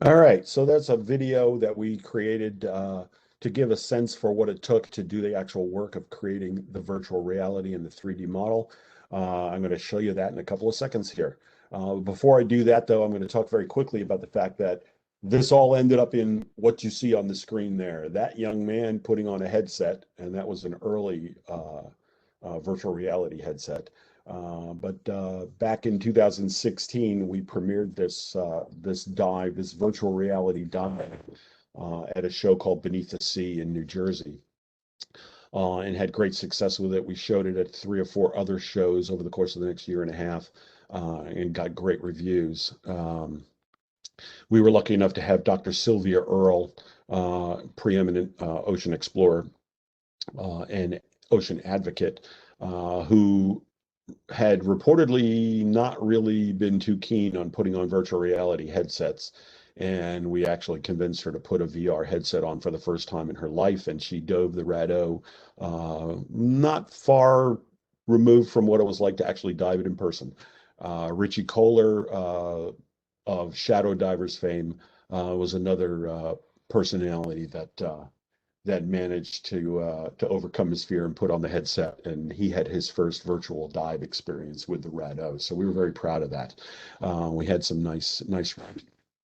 All right, so that's a video that we created to give a sense for what it took to do the actual work of creating the virtual reality and the 3D model. I'm going to show you that in a couple of seconds here. Before I do that, though, I'm going to talk very quickly about the fact that this all ended up in what you see on the screen there. That young man putting on a headset, and that was an early virtual reality headset. But back in 2016, we premiered this virtual reality dive, at a show called Beneath the Sea in New Jersey, and had great success with it. We showed it at 3 or 4 other shows over the course of the next year and a half, and got great reviews. We were lucky enough to have Dr. Sylvia Earle, preeminent ocean explorer and ocean advocate, who had reportedly not really been too keen on putting on virtual reality headsets. And we actually convinced her to put a VR headset on for the first time in her life. And she dove the Radeau, not far removed from what it was like to actually dive it in person. Richie Kohler, of Shadow Divers fame, was another personality that managed to overcome his fear and put on the headset, and he had his first virtual dive experience with the Radeau. So we were very proud of that. We had some nice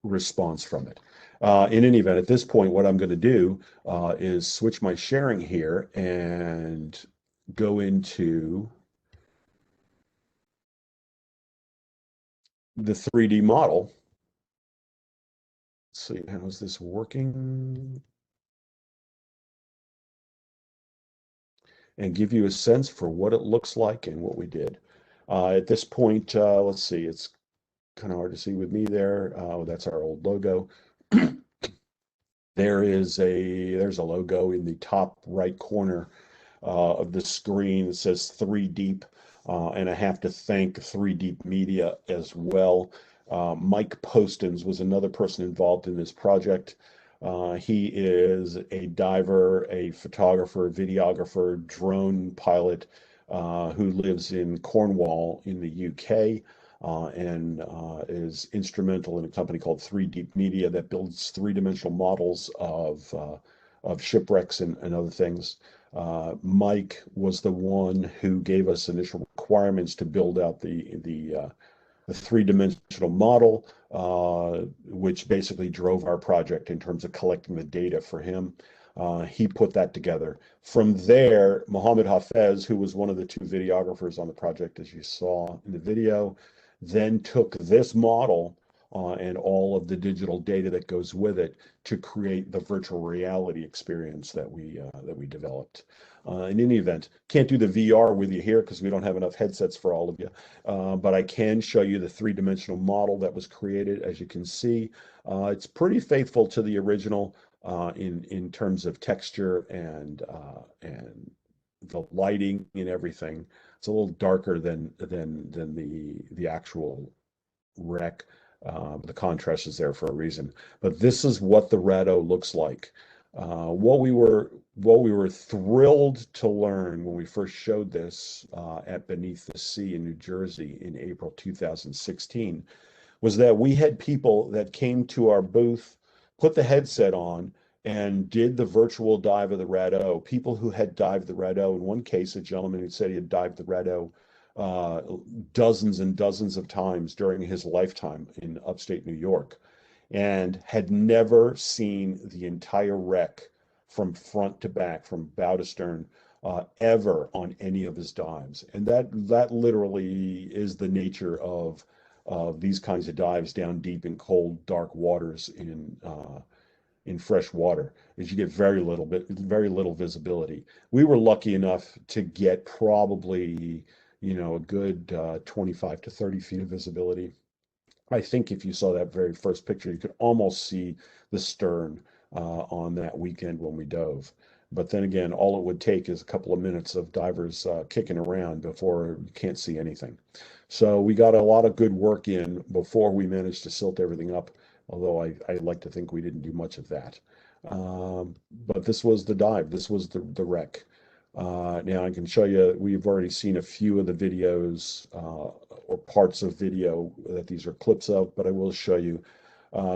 response from it. In any event, at this point, what I'm going to do is switch my sharing here and go into the 3D model. Let's see, how is this working? And give you a sense for what it looks like and what we did. At this point, let's see, it's kind of hard to see with me there. That's our old logo. There's a logo in the top right corner of the screen that says 3 Deep, and I have to thank 3 Deep Media as well. Mike Postins was another person involved in this project. He is a diver, a photographer, videographer, drone pilot, who lives in Cornwall in the UK, and is instrumental in a company called 3 Deep Media that builds three-dimensional models of shipwrecks and other things. Mike was the one who gave us initial requirements to build out the three-dimensional model, which basically drove our project in terms of collecting the data for him. He put that together. From there, Mohammed Hafez, who was one of the 2 videographers on the project, as you saw in the video, then took this model and all of the digital data that goes with it to create the virtual reality experience that we developed. In any event, can't do the VR with you here because we don't have enough headsets for all of you, but I can show you the three-dimensional model that was created. As you can see, it's pretty faithful to the original in terms of texture and the lighting and everything. It's a little darker than the actual wreck. The contrast is there for a reason. But this is what the Radeau looks like. What we were thrilled to learn when we first showed this at Beneath the Sea in New Jersey in April 2016 was that we had people that came to our booth, put the headset on, and did the virtual dive of the Radeau. People who had dived the Radeau. In one case, a gentleman who said he had dived the Radeau dozens and dozens of times during his lifetime in upstate New York, and had never seen the entire wreck from front to back, from bow to stern, ever on any of his dives. And that literally is the nature of of these kinds of dives down deep in cold, dark waters in fresh water is you get very little visibility. We were lucky enough to get probably, a good 25 to 30 feet of visibility. I think if you saw that very first picture, you could almost see the stern on that weekend when we dove. But then again, all it would take is a couple of minutes of divers kicking around before you can't see anything. So we got a lot of good work in before we managed to silt everything up, although I like to think we didn't do much of that. But this was the dive. This was the wreck. Now I can show you, we've already seen a few of the videos or parts of video that these are clips of, but I will show you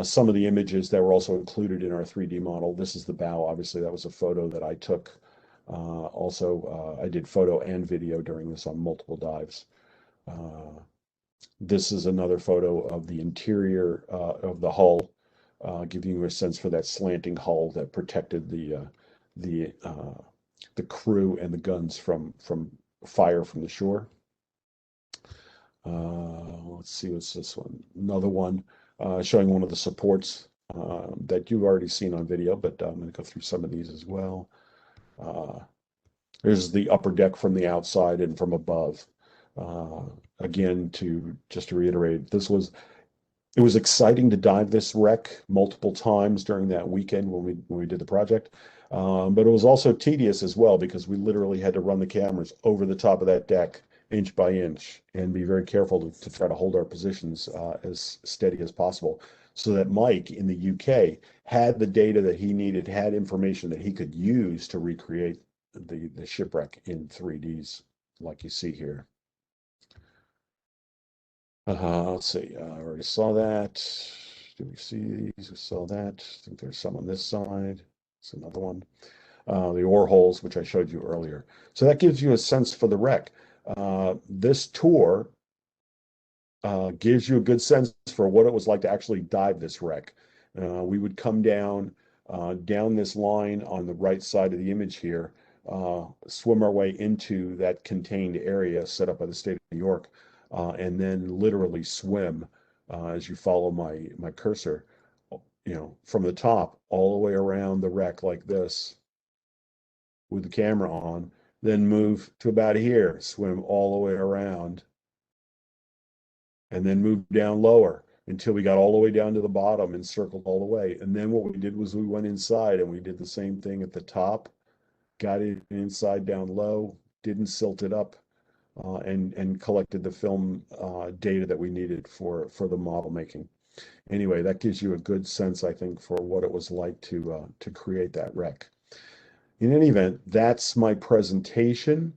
some of the images that were also included in our 3D model. This is the bow. Obviously, that was a photo that I took. I did photo and video during this on multiple dives. This is another photo of the interior of the hull, giving you a sense for that slanting hull that protected the crew and the guns from fire from the shore. Let's see, what's this one? Another one showing one of the supports that you've already seen on video, but I'm going to go through some of these as well. There's the upper deck from the outside and from above. Again, just to reiterate, it was exciting to dive this wreck multiple times during that weekend when we did the project. But it was also tedious as well because we literally had to run the cameras over the top of that deck inch by inch and be very careful to try to hold our positions as steady as possible so that Mike in the UK had the data that he needed, had information that he could use to recreate the shipwreck in 3Ds like you see here. Let's see, I already saw that. Do we see these? We saw that. I think there's some on this side. It's another one. The oar holes, which I showed you earlier. So that gives you a sense for the wreck. This tour gives you a good sense for what it was like to actually dive this wreck. We would come down this line on the right side of the image here, swim our way into that contained area set up by the state of New York, and then literally swim as you follow my cursor, from the top all the way around the wreck like this with the camera on, then move to about here, swim all the way around, and then move down lower until we got all the way down to the bottom and circled all the way. And then what we did was we went inside and we did the same thing at the top, got it inside down low, didn't silt it up, and collected the film data that we needed for the model making. Anyway, that gives you a good sense, I think, for what it was like to create that wreck. In any event, that's my presentation.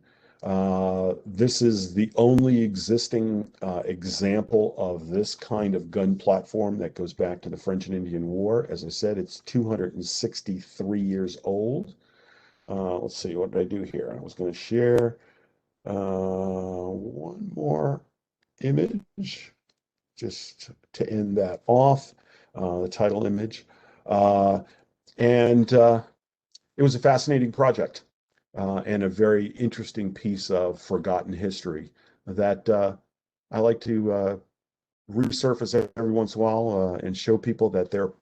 This is the only existing example of this kind of gun platform that goes back to the French and Indian War. As I said, it's 263 years old. Let's see, what did I do here? I was going to share one more image just to end that off, the title image. And it was a fascinating project and a very interesting piece of forgotten history that I like to resurface every once in a while and show people that there are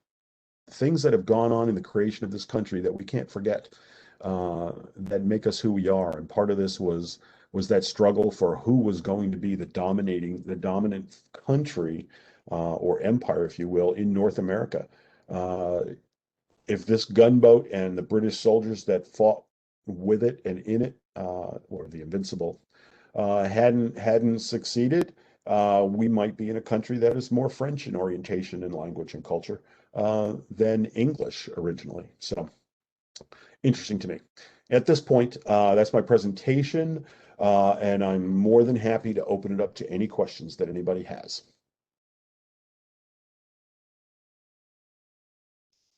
things that have gone on in the creation of this country that we can't forget, that make us who we are. And part of this was that struggle for who was going to be the dominant country or empire, if you will, in North America. If this gunboat and the British soldiers that fought with it and in it, or the Invincible, hadn't succeeded, we might be in a country that is more French in orientation and language and culture than English originally. So interesting to me. At this point, that's my presentation, and I'm more than happy to open it up to any questions that anybody has.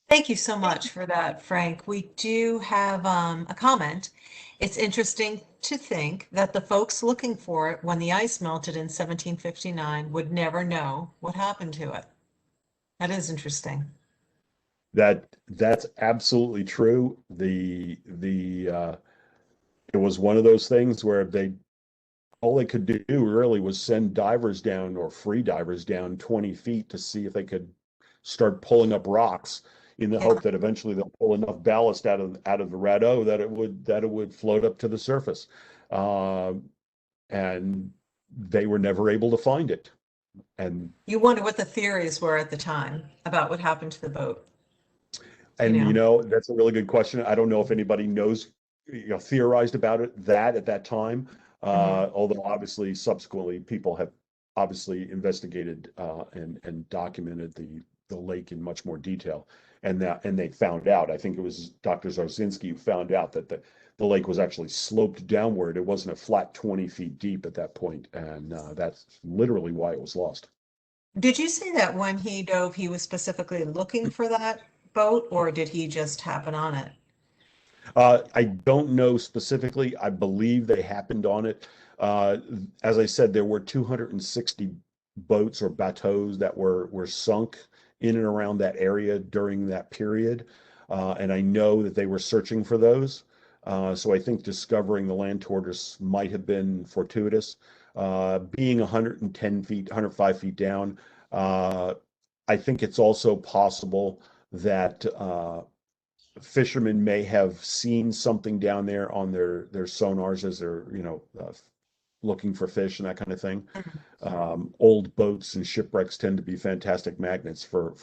Thank you so much for that, Frank. We do have a comment. It's interesting to think that the folks looking for it when the ice melted in 1759 would never know what happened to it. That is interesting. That's absolutely true. It was one of those things where all they could do really was send divers down, or free divers down 20 feet to see if they could start pulling up rocks, in the Yeah. hope that eventually they'll pull enough ballast out of the Radeau that it would float up to the surface. Uh, and they were never able to find it. And You wonder what the theories were at the time about what happened to the boat, you you know? know, that's a really good question. I don't know if anybody knows, theorized about it that at that time. Mhm. Although obviously subsequently people have obviously investigated and documented the lake in much more detail, and they found out. I think it was Dr. Zarzinski who found out that the lake was actually sloped downward. It wasn't a flat 20 feet deep at that point, and that's literally why it was lost. Did you say that when he dove, he was specifically looking for that boat, or did he just happen on it? I don't know specifically. I believe they happened on it. Uh, as I said, there were 260 boats or bateaus that were sunk in and around that area during that period, and I know that they were searching for those. So I think discovering the Land Tortoise might have been fortuitous. Being 110 feet, 105 feet down, uh, I think it's also possible that fishermen may have seen something down there on their sonars as they're, looking for fish and that kind of thing. Mhm. Old boats and shipwrecks tend to be fantastic magnets for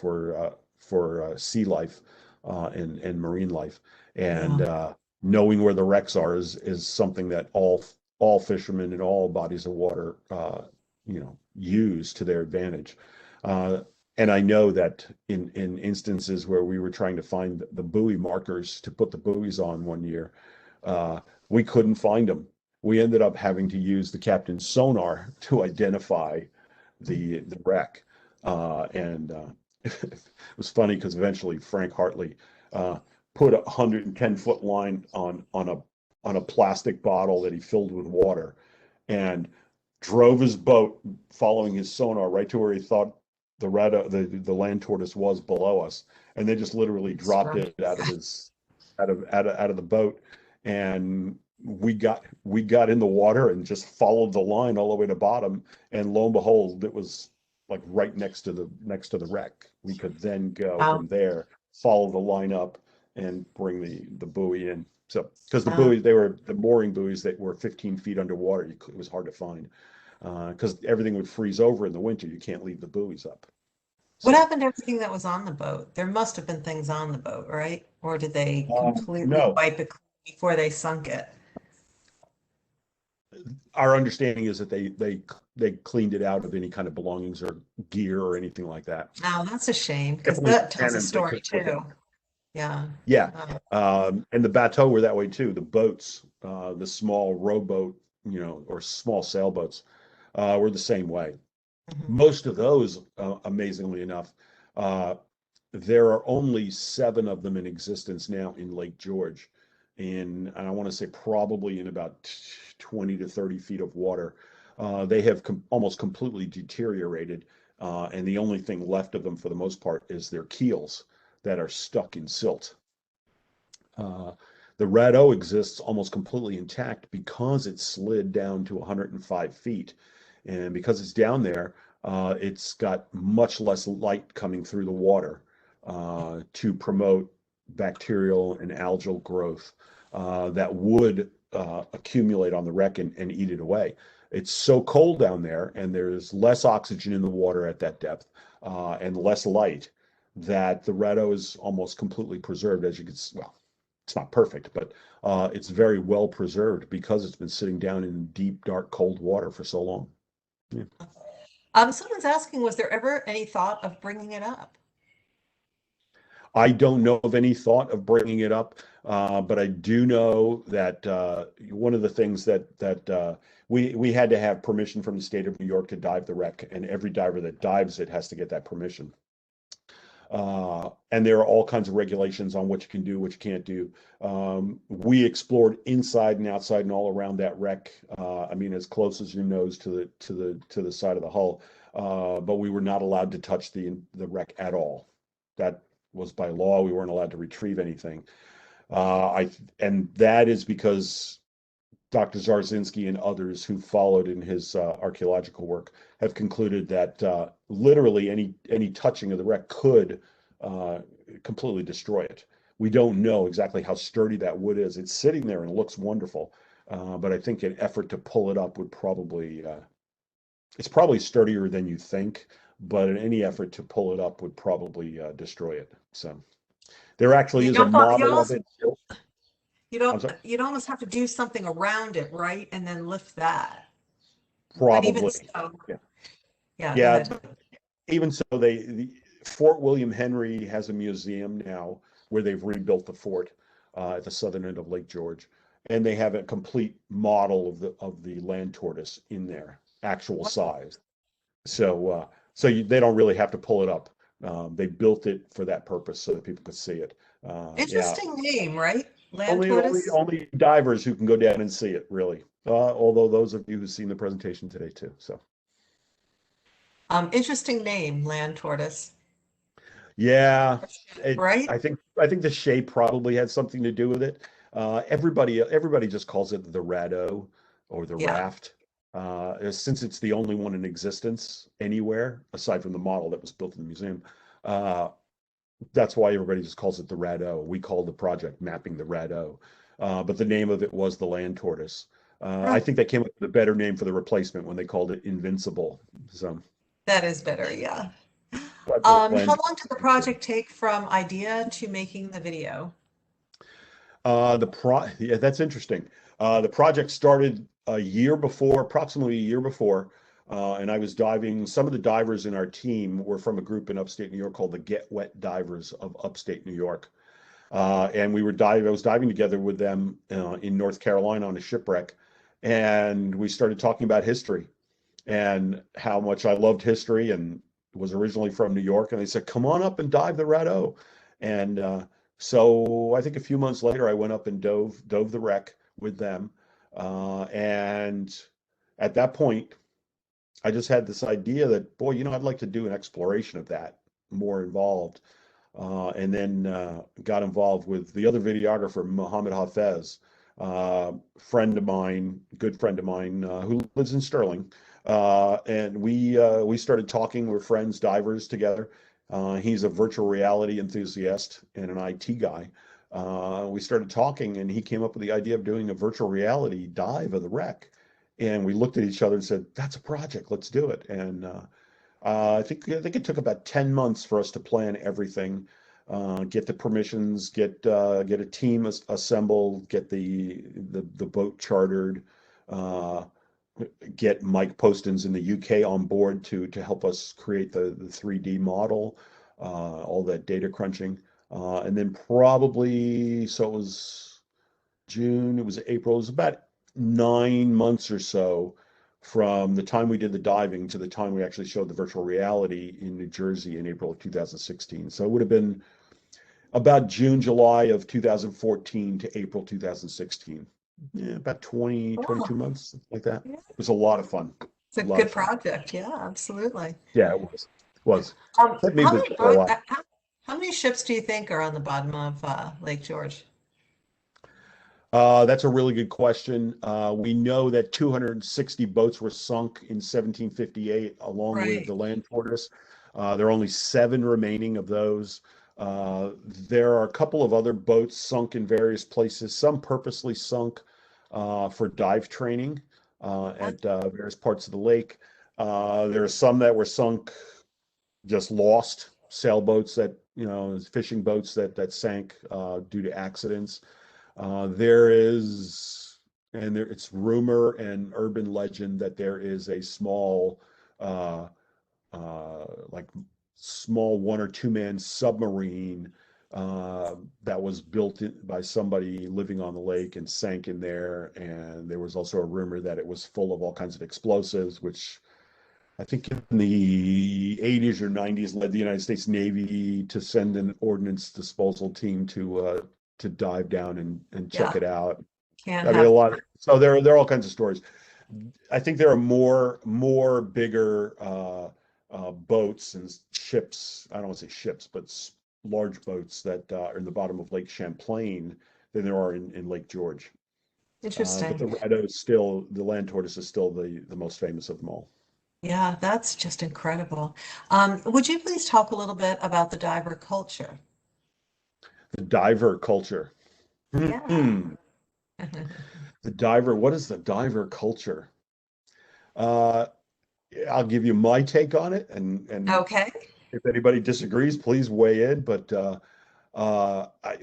sea life and marine life. And Yeah. knowing where the wrecks are is something that all fishermen in all bodies of water use to their advantage. Uh, and I know that in instances where we were trying to find the buoy markers to put the buoys on one year, we couldn't find them. We ended up having to use the captain's sonar to identify the wreck. It was funny because eventually Frank Hartley uh, put a 110-foot line on a plastic bottle that he filled with water and drove his boat following his sonar right to where he thought the land tortoise was below us, and they just literally dropped Sure. it out of the boat, and we got in the water and just followed the line all the way to bottom, and lo and behold, it was like right next to the wreck. We could then go Wow. from there, follow the line up, and bring the buoy in. So, because the Wow. buoys, they were the mooring buoys that were 15 feet underwater, it was hard to find because everything would freeze over in the winter. You can't leave the buoys up. What So, happened to everything that was on the boat? There must have been things on the boat, right? Or did they completely no, wipe it clean before they sunk it? our understanding is that they cleaned it out of any kind of belongings or gear or anything like that. Now, that's a shame because Definitely that tells a cannons they story couldn't look at. too. Yeah. Yeah, Uh, and the bateau were that way too. The boats, the small rowboat, or small sailboats, were the same way. mhm. Most of those, amazingly enough, uh, there are only 7 of them in existence now in Lake George, and I want to say probably in about 20 to 30 feet of water. They have almost completely deteriorated, and the only thing left of them for the most part is their keels that are stuck in silt. Uh, the Radeau exists almost completely intact because it slid down to 105 feet. And because it's down there, it's got much less light coming through the water to promote bacterial and algal growth that would accumulate on the wreck and eat it away. It's so cold down there, and there's less oxygen in the water at that depth and less light that the Radeau is almost completely preserved, as you can see. Well, it's not perfect, but it's very well preserved because it's been sitting down in deep, dark, cold water for so long. Yeah. Someone's asking, was there ever any thought of bringing it up? I don't know of any thought of bringing it up, but I do know that one of the things that we had to have permission from the state of New York to dive the wreck, and every diver that dives it has to get that permission. And there are all kinds of regulations on what you can do, what you can't do. We explored inside and outside and all around that wreck. I mean, as close as your nose to the side of the hull, but we were not allowed to touch the wreck at all. That was by law. We weren't allowed to retrieve anything. And that is because Dr. Zarzinski and others who followed in his archaeological work have concluded that literally any touching of the wreck could completely destroy it. We don't know exactly how sturdy that wood is. It's sitting there and it looks wonderful, but I think an effort to pull it up would probably it's probably sturdier than you think, but any effort to pull it up would probably destroy it. So there actually You is a don't, you model of almost, it. you I'm don't, sorry. you'd almost have to do something around it, right? And then lift that. But even Probably. so, Yeah. yeah, go Yeah. ahead. Even so, Fort William Henry has a museum now where they've rebuilt the fort at the southern end of Lake George, and they have a complete model of the land tortoise in there, actual size. So they don't really have to pull it up. They built it for that purpose so that people could see it. Yeah, Interesting name, right? Land only only tortoise. only divers who can go down and see it, really. Although those of you who've seen the presentation today too. So. Interesting name, land tortoise, Yeah, right? I think the shape probably had something to do with it. Everybody just calls it the Radeau or the Yeah. raft, since it's the only one in existence anywhere aside from the model that was built in the museum. Uh, that's why everybody just calls it the Radeau. We called the project Mapping the Radeau, but the name of it was the Land Tortoise. I Oh, think they came up with a better name for the replacement when they called it Invincible. So, that is better, yeah. but How Land. long did the project take from idea to making the video? Yeah, that's interesting. The project started a year before, approximately a year before, and I was diving. Some of the divers in our team were from a group in upstate New York called the Get Wet Divers of Upstate New York. And we were diving, I was diving together with them in North Carolina on a shipwreck, and we started talking about history and how much I loved history and was originally from New York. And they said, "Come on up and dive the Radeau." And so I think a few months later, I went up and dove the wreck with them. And at that point, I just had this idea that, boy, I'd like to do an exploration of that, more involved. And then got involved with the other videographer, Mohammed Hafez, good friend of mine, who lives in Sterling. And we started talking. We're friends, divers together. He's a virtual reality enthusiast and an IT guy. We started talking, and he came up with the idea of doing a virtual reality dive of the wreck. And we looked at each other and said, "That's a project. Let's do it." And I think it took about 10 months for us to plan everything, get the permissions, get a team assembled, get the boat chartered, uh, get Mike Postins in the UK on board to help us create the 3D model, all that data crunching. And then probably, so it was June, it was April, it was about 9 months or so from the time we did the diving to the time we actually showed the virtual reality in New Jersey in April of 2016. So it would have been about June, July of 2014 to April 2016. Yeah, about 20, Oh, 22 months, like that. yeah. It was a lot of fun. It's a A lot good of fun. project. Yeah, absolutely. Yeah, it was. It was. Kept me How busy many for a boat, while. how many ships do you think are on the bottom of Lake George? That's a really good question. We know that 260 boats were sunk in 1758, along with Right. the Land Tortoise. There are only 7 remaining of those. Uh, there are a couple of other boats sunk in various places, some purposely sunk for dive training at various parts of the lake. There are some that were sunk, just lost, sailboats fishing boats that sank due to accidents. There is, and it's rumor and urban legend that there is a small, uh, like small 1 or 2 man submarine that was built by somebody living on the lake and sank in there. And there was also a rumor that it was full of all kinds of explosives, which I think in the 80s or 90s led the United States Navy to send an ordnance disposal team to dive down and check Yeah, it out. can't I mean, a have. lot. So there are all kinds of stories. I think there are more bigger boats and ships. I don't want to say ships, but large boats that are in the bottom of Lake Champlain than there are in Lake George. But Interesting. the Radeau is still, the Land Tortoise is still the most famous of them all. Yeah, that's just incredible. Would you please talk a little bit about the diver culture? The diver culture. Yeah. The diver, what is the diver culture? Uh, I'll give you my take on it, and Okay. if anybody disagrees, please weigh in. But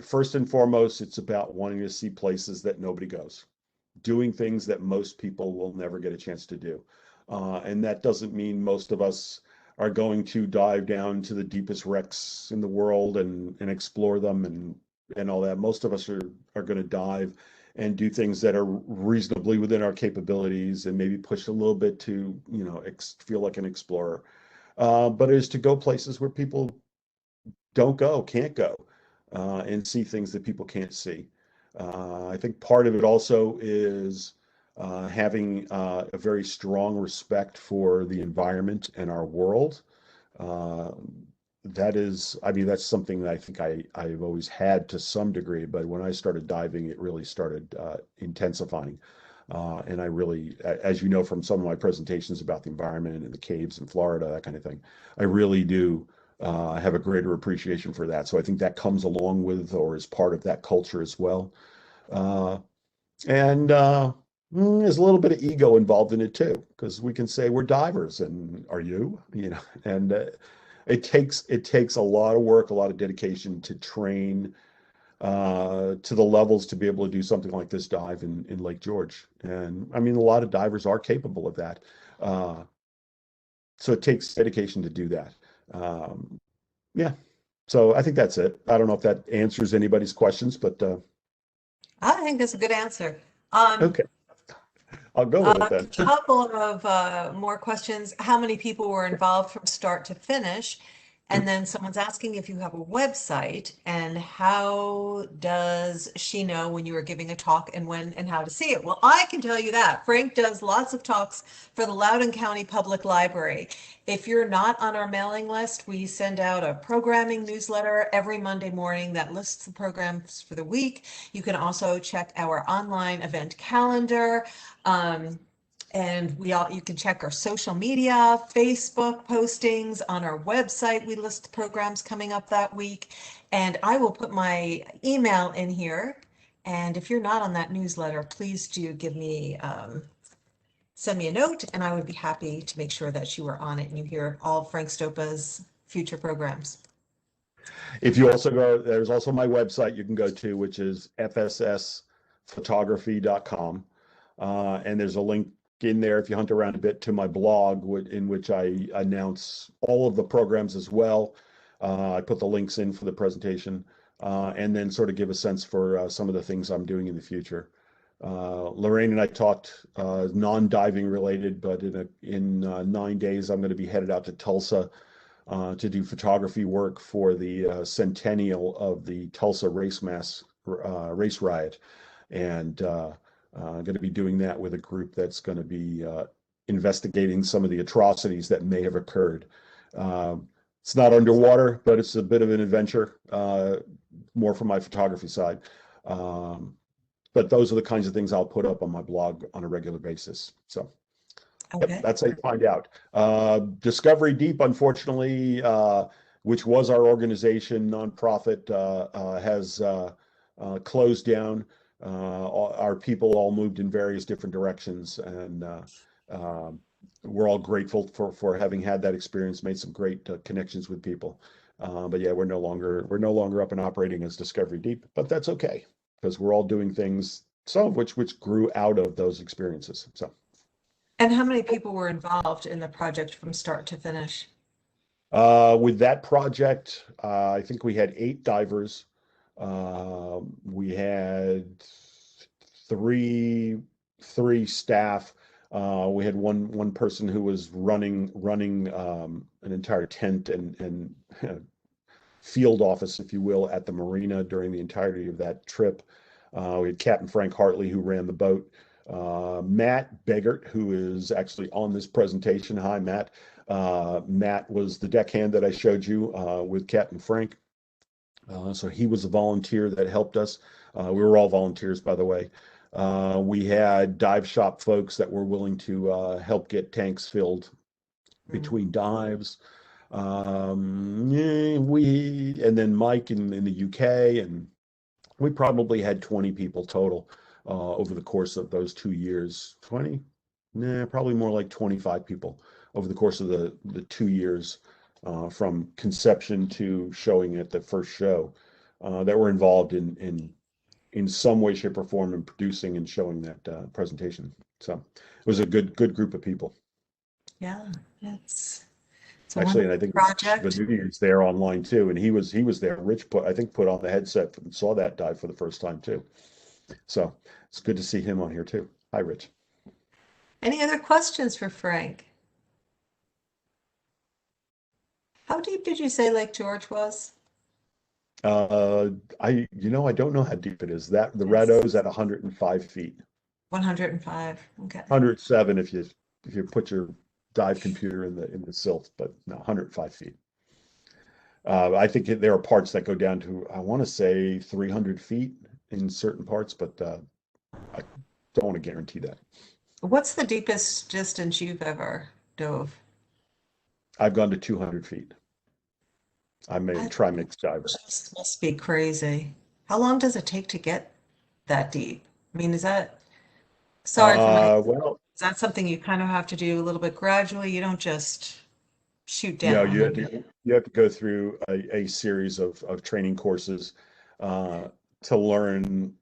first and foremost, it's about wanting to see places that nobody goes, doing things that most people will never get a chance to do. And that doesn't mean most of us are going to dive down to the deepest wrecks in the world and explore them and all that. Most of us are going to dive and do things that are reasonably within our capabilities and maybe push a little bit to, feel like an explorer. But is to go places where people don't go, can't go, and see things that people can't see. I think part of it also is having a very strong respect for the environment and our world. Uh, that is, I mean, that's something that I think I've always had to some degree, but when I started diving, it really started intensifying. And I really, as you know from some of my presentations about the environment and the caves in Florida, that kind of thing, I really do have a greater appreciation for that. So I think that comes along with or is part of that culture as well. Uh, and there's a little bit of ego involved in it too, because we can say we're divers, and are you? And it takes a lot of work, a lot of dedication to train to the levels to be able to do something like this dive in Lake George. And I mean, a lot of divers are capable of that. Uh, so it takes dedication to do that. Um, yeah. So I think that's it. I don't know if that answers anybody's questions, but I think that's a good answer. Um, okay, I'll go with it a then. couple of more questions. How many people were involved from start to finish? And then someone's asking if you have a website and how does she know when you are giving a talk and when and how to see it? Well, I can tell you that. Frank does lots of talks for the Loudoun County Public Library. If you're not on our mailing list, we send out a programming newsletter every Monday morning that lists the programs for the week. You can also check our online event calendar. Um, and you can check our social media, Facebook postings on our website. We list the programs coming up that week. And I will put my email in here. And if you're not on that newsletter, please do send me a note, and I would be happy to make sure that you are on it and you hear all of Frank Stopa's future programs. If you also go, there's also my website you can go to, which is fssphotography.com. And there's a link in there if you hunt around a bit to my blog, in which I announce all of the programs as well. I put the links in for the presentation, and then sort of give a sense for some of the things I'm doing in the future. Lorraine and I talked non-diving related, but in 9 days I'm going to be headed out to Tulsa to do photography work for the centennial of the Tulsa race riot, and I'm going to be doing that with a group that's going to be investigating some of the atrocities that may have occurred. It's not underwater, but it's a bit of an adventure, more from my photography side. But those are the kinds of things I'll put up on my blog on a regular basis. So. Yep, Okay. that's how you find out. Discovery Deep, unfortunately, which was our organization, nonprofit, has closed down. Our people all moved in various different directions, and um, we're all grateful for having had that experience, made some great connections with people. But yeah, we're no longer up and operating as Discovery Deep, but that's okay because we're all doing things, some of which grew out of those experiences. So. And how many people were involved in the project from start to finish? With that project, I think we had 8 divers. We had three three staff. We had one person who was running an entire tent and field office, if you will, at the marina during the entirety of that trip. We had Captain Frank Hartley, who ran the boat. Matt Beggart, who is actually on this presentation. Hi, Matt. Matt was the deckhand that I showed you with Captain Frank. So he was a volunteer that helped us. We were all volunteers, by the way. We had dive shop folks that were willing to help get tanks filled between dives. And then Mike in the UK, and we probably had 20 people total over the course of those 2 years. 20? Nah, probably more like 25 people over the course of the 2 years from conception to showing at the first show that were involved in some way, shape, or form in producing and showing that presentation. So it was a good group of people. Yeah, it's a Actually, and I wonderful think project. Venusi's there online too, and he was there. Rich put on the headset and saw that dive for the first time too. So it's good to see him on here too. Hi, Rich. Any other questions for Frank? How deep did you say Lake George was? I don't know how deep it is. That the It's Radeau's at 105 feet, 105. Okay. 107 if you put your dive computer in the silt, but no, 105 feet. I think there are parts that go down to, I want to say 300 feet in certain parts, but I don't want to guarantee that. What's the deepest distance you've ever dove? I've gone to 200 feet. I'm a That trimix diver. just must be crazy. How long does it take to get that deep? I mean, sorry for my, Well, is that something you kind of have to do a little bit gradually? You don't just shoot no, down. you have to go through a series of training courses uh, to learn.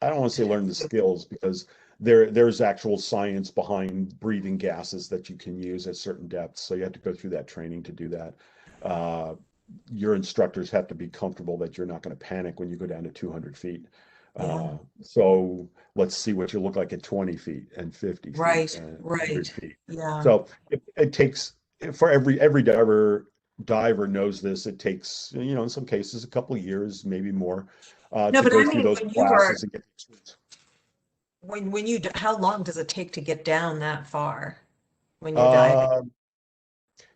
I don't want to say learn the skills because there's actual science behind breathing gases that you can use at certain depths. So you have to go through that training to do that. Uh, your instructors have to be comfortable that you're not going to panic when you go down to 200 feet. Yeah, So let's see what you look like at 20 feet and 50 feet right, and 100 right. feet. Yeah. So it takes for every diver knows this. It takes, in some cases, a couple of years, maybe more, No, to but go I through mean, those classes and get the experience. how long does it take to get down that far when you're diving? Uh,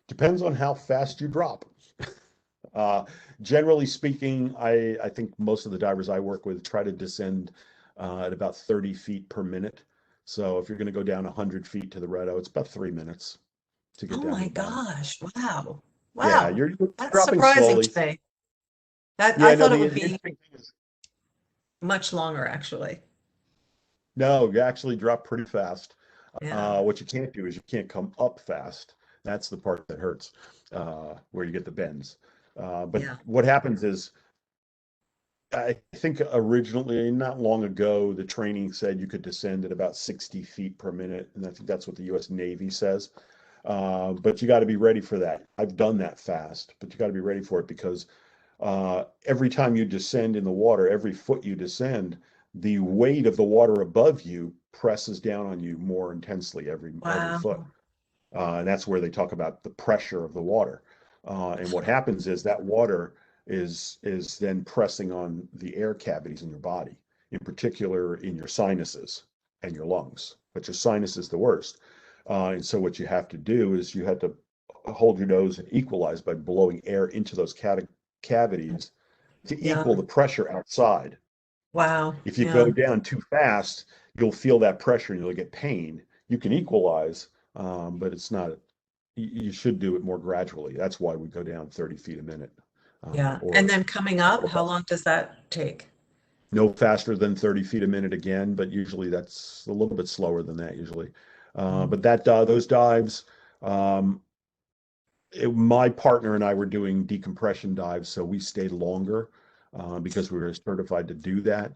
Depends on how fast you drop. Uh, Generally speaking, I think most of the divers I work with try to descend at about 30 feet per minute. So if you're going to go down 100 feet to the Radeau, it's about 3 minutes to get Oh down to my the bottom. gosh. Wow. Yeah, Wow. you're That's dropping surprising to slowly. me. That I Yeah, no, thought it the would be interesting thing is, much longer, actually. no, you actually drop pretty fast. Yeah. What you can't do is you can't come up fast. That's the part that hurts, where you get the bends. But Yeah. what happens is, I think originally, not long ago, the training said you could descend at about 60 feet per minute, and I think that's what the U.S. Navy says. But you got to be ready for that. I've done that fast, but you got to be ready for it because every time you descend in the water, every foot you descend, the weight of the water above you presses down on you more intensely every foot. Wow. And that's where they talk about the pressure of the water. And what happens is that water is then pressing on the air cavities in your body, in particular in your sinuses and your lungs. But your sinus is the worst. And so what you have to do is you have to hold your nose and equalize by blowing air into those cavities to Yeah. equal the pressure outside. Wow. If you Yeah. go down too fast, you'll feel that pressure and you'll get pain. You can equalize, but it's not, you should do it more gradually. That's why we go down 30 feet a minute, Yeah. And or then coming a up, little how faster. long does that take? No faster than 30 feet a minute again, but usually that's a little bit slower than that usually. Mm. But those dives, um, my partner and I were doing decompression dives, so we stayed longer because we were certified to do that.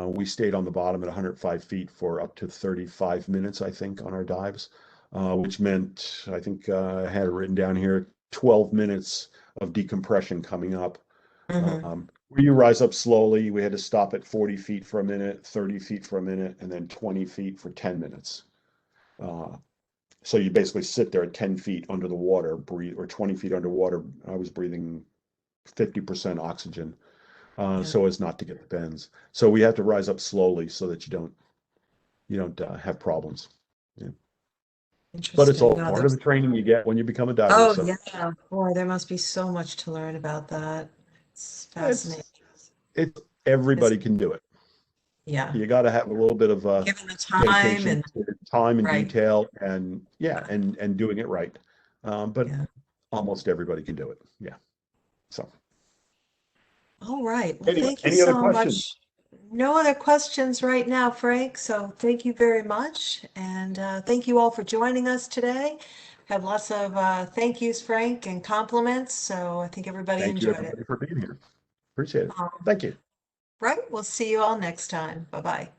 We stayed on the bottom at 105 feet for up to 35 minutes, I think, on our dives, which meant, I think I had it written down here, 12 minutes of decompression coming up. Hmm. Where you rise up slowly, we had to stop at 40 feet for a minute, 30 feet for a minute, and then 20 feet for 10 minutes. Uh, so you basically sit there at 10 feet under the water, breathe, or 20 feet underwater. I was breathing 50% oxygen, Yeah. so as not to get the bends. So we have to rise up slowly so that you don't have problems. Yeah. But it's Interesting. all No, part of the training you get when you become a diver. oh So yeah. Boy, there must be so much to learn about that. It's fascinating. it's It's, everybody can do it. Yeah. You got to have a little bit of Given the time dedication and to time and right. detail, and yeah, and doing it right. But Yeah. almost everybody can do it. Yeah. So All right. Well, anyway, thank you any other so questions? much. No other questions right now, Frank. So thank you very much. And thank you all for joining us today. Had lots of thank yous, Frank, and compliments. So I think everybody Thank you, enjoyed it. everybody, for being here. Appreciate it. Um, Thank you. right. We'll see you all next time. Bye-bye.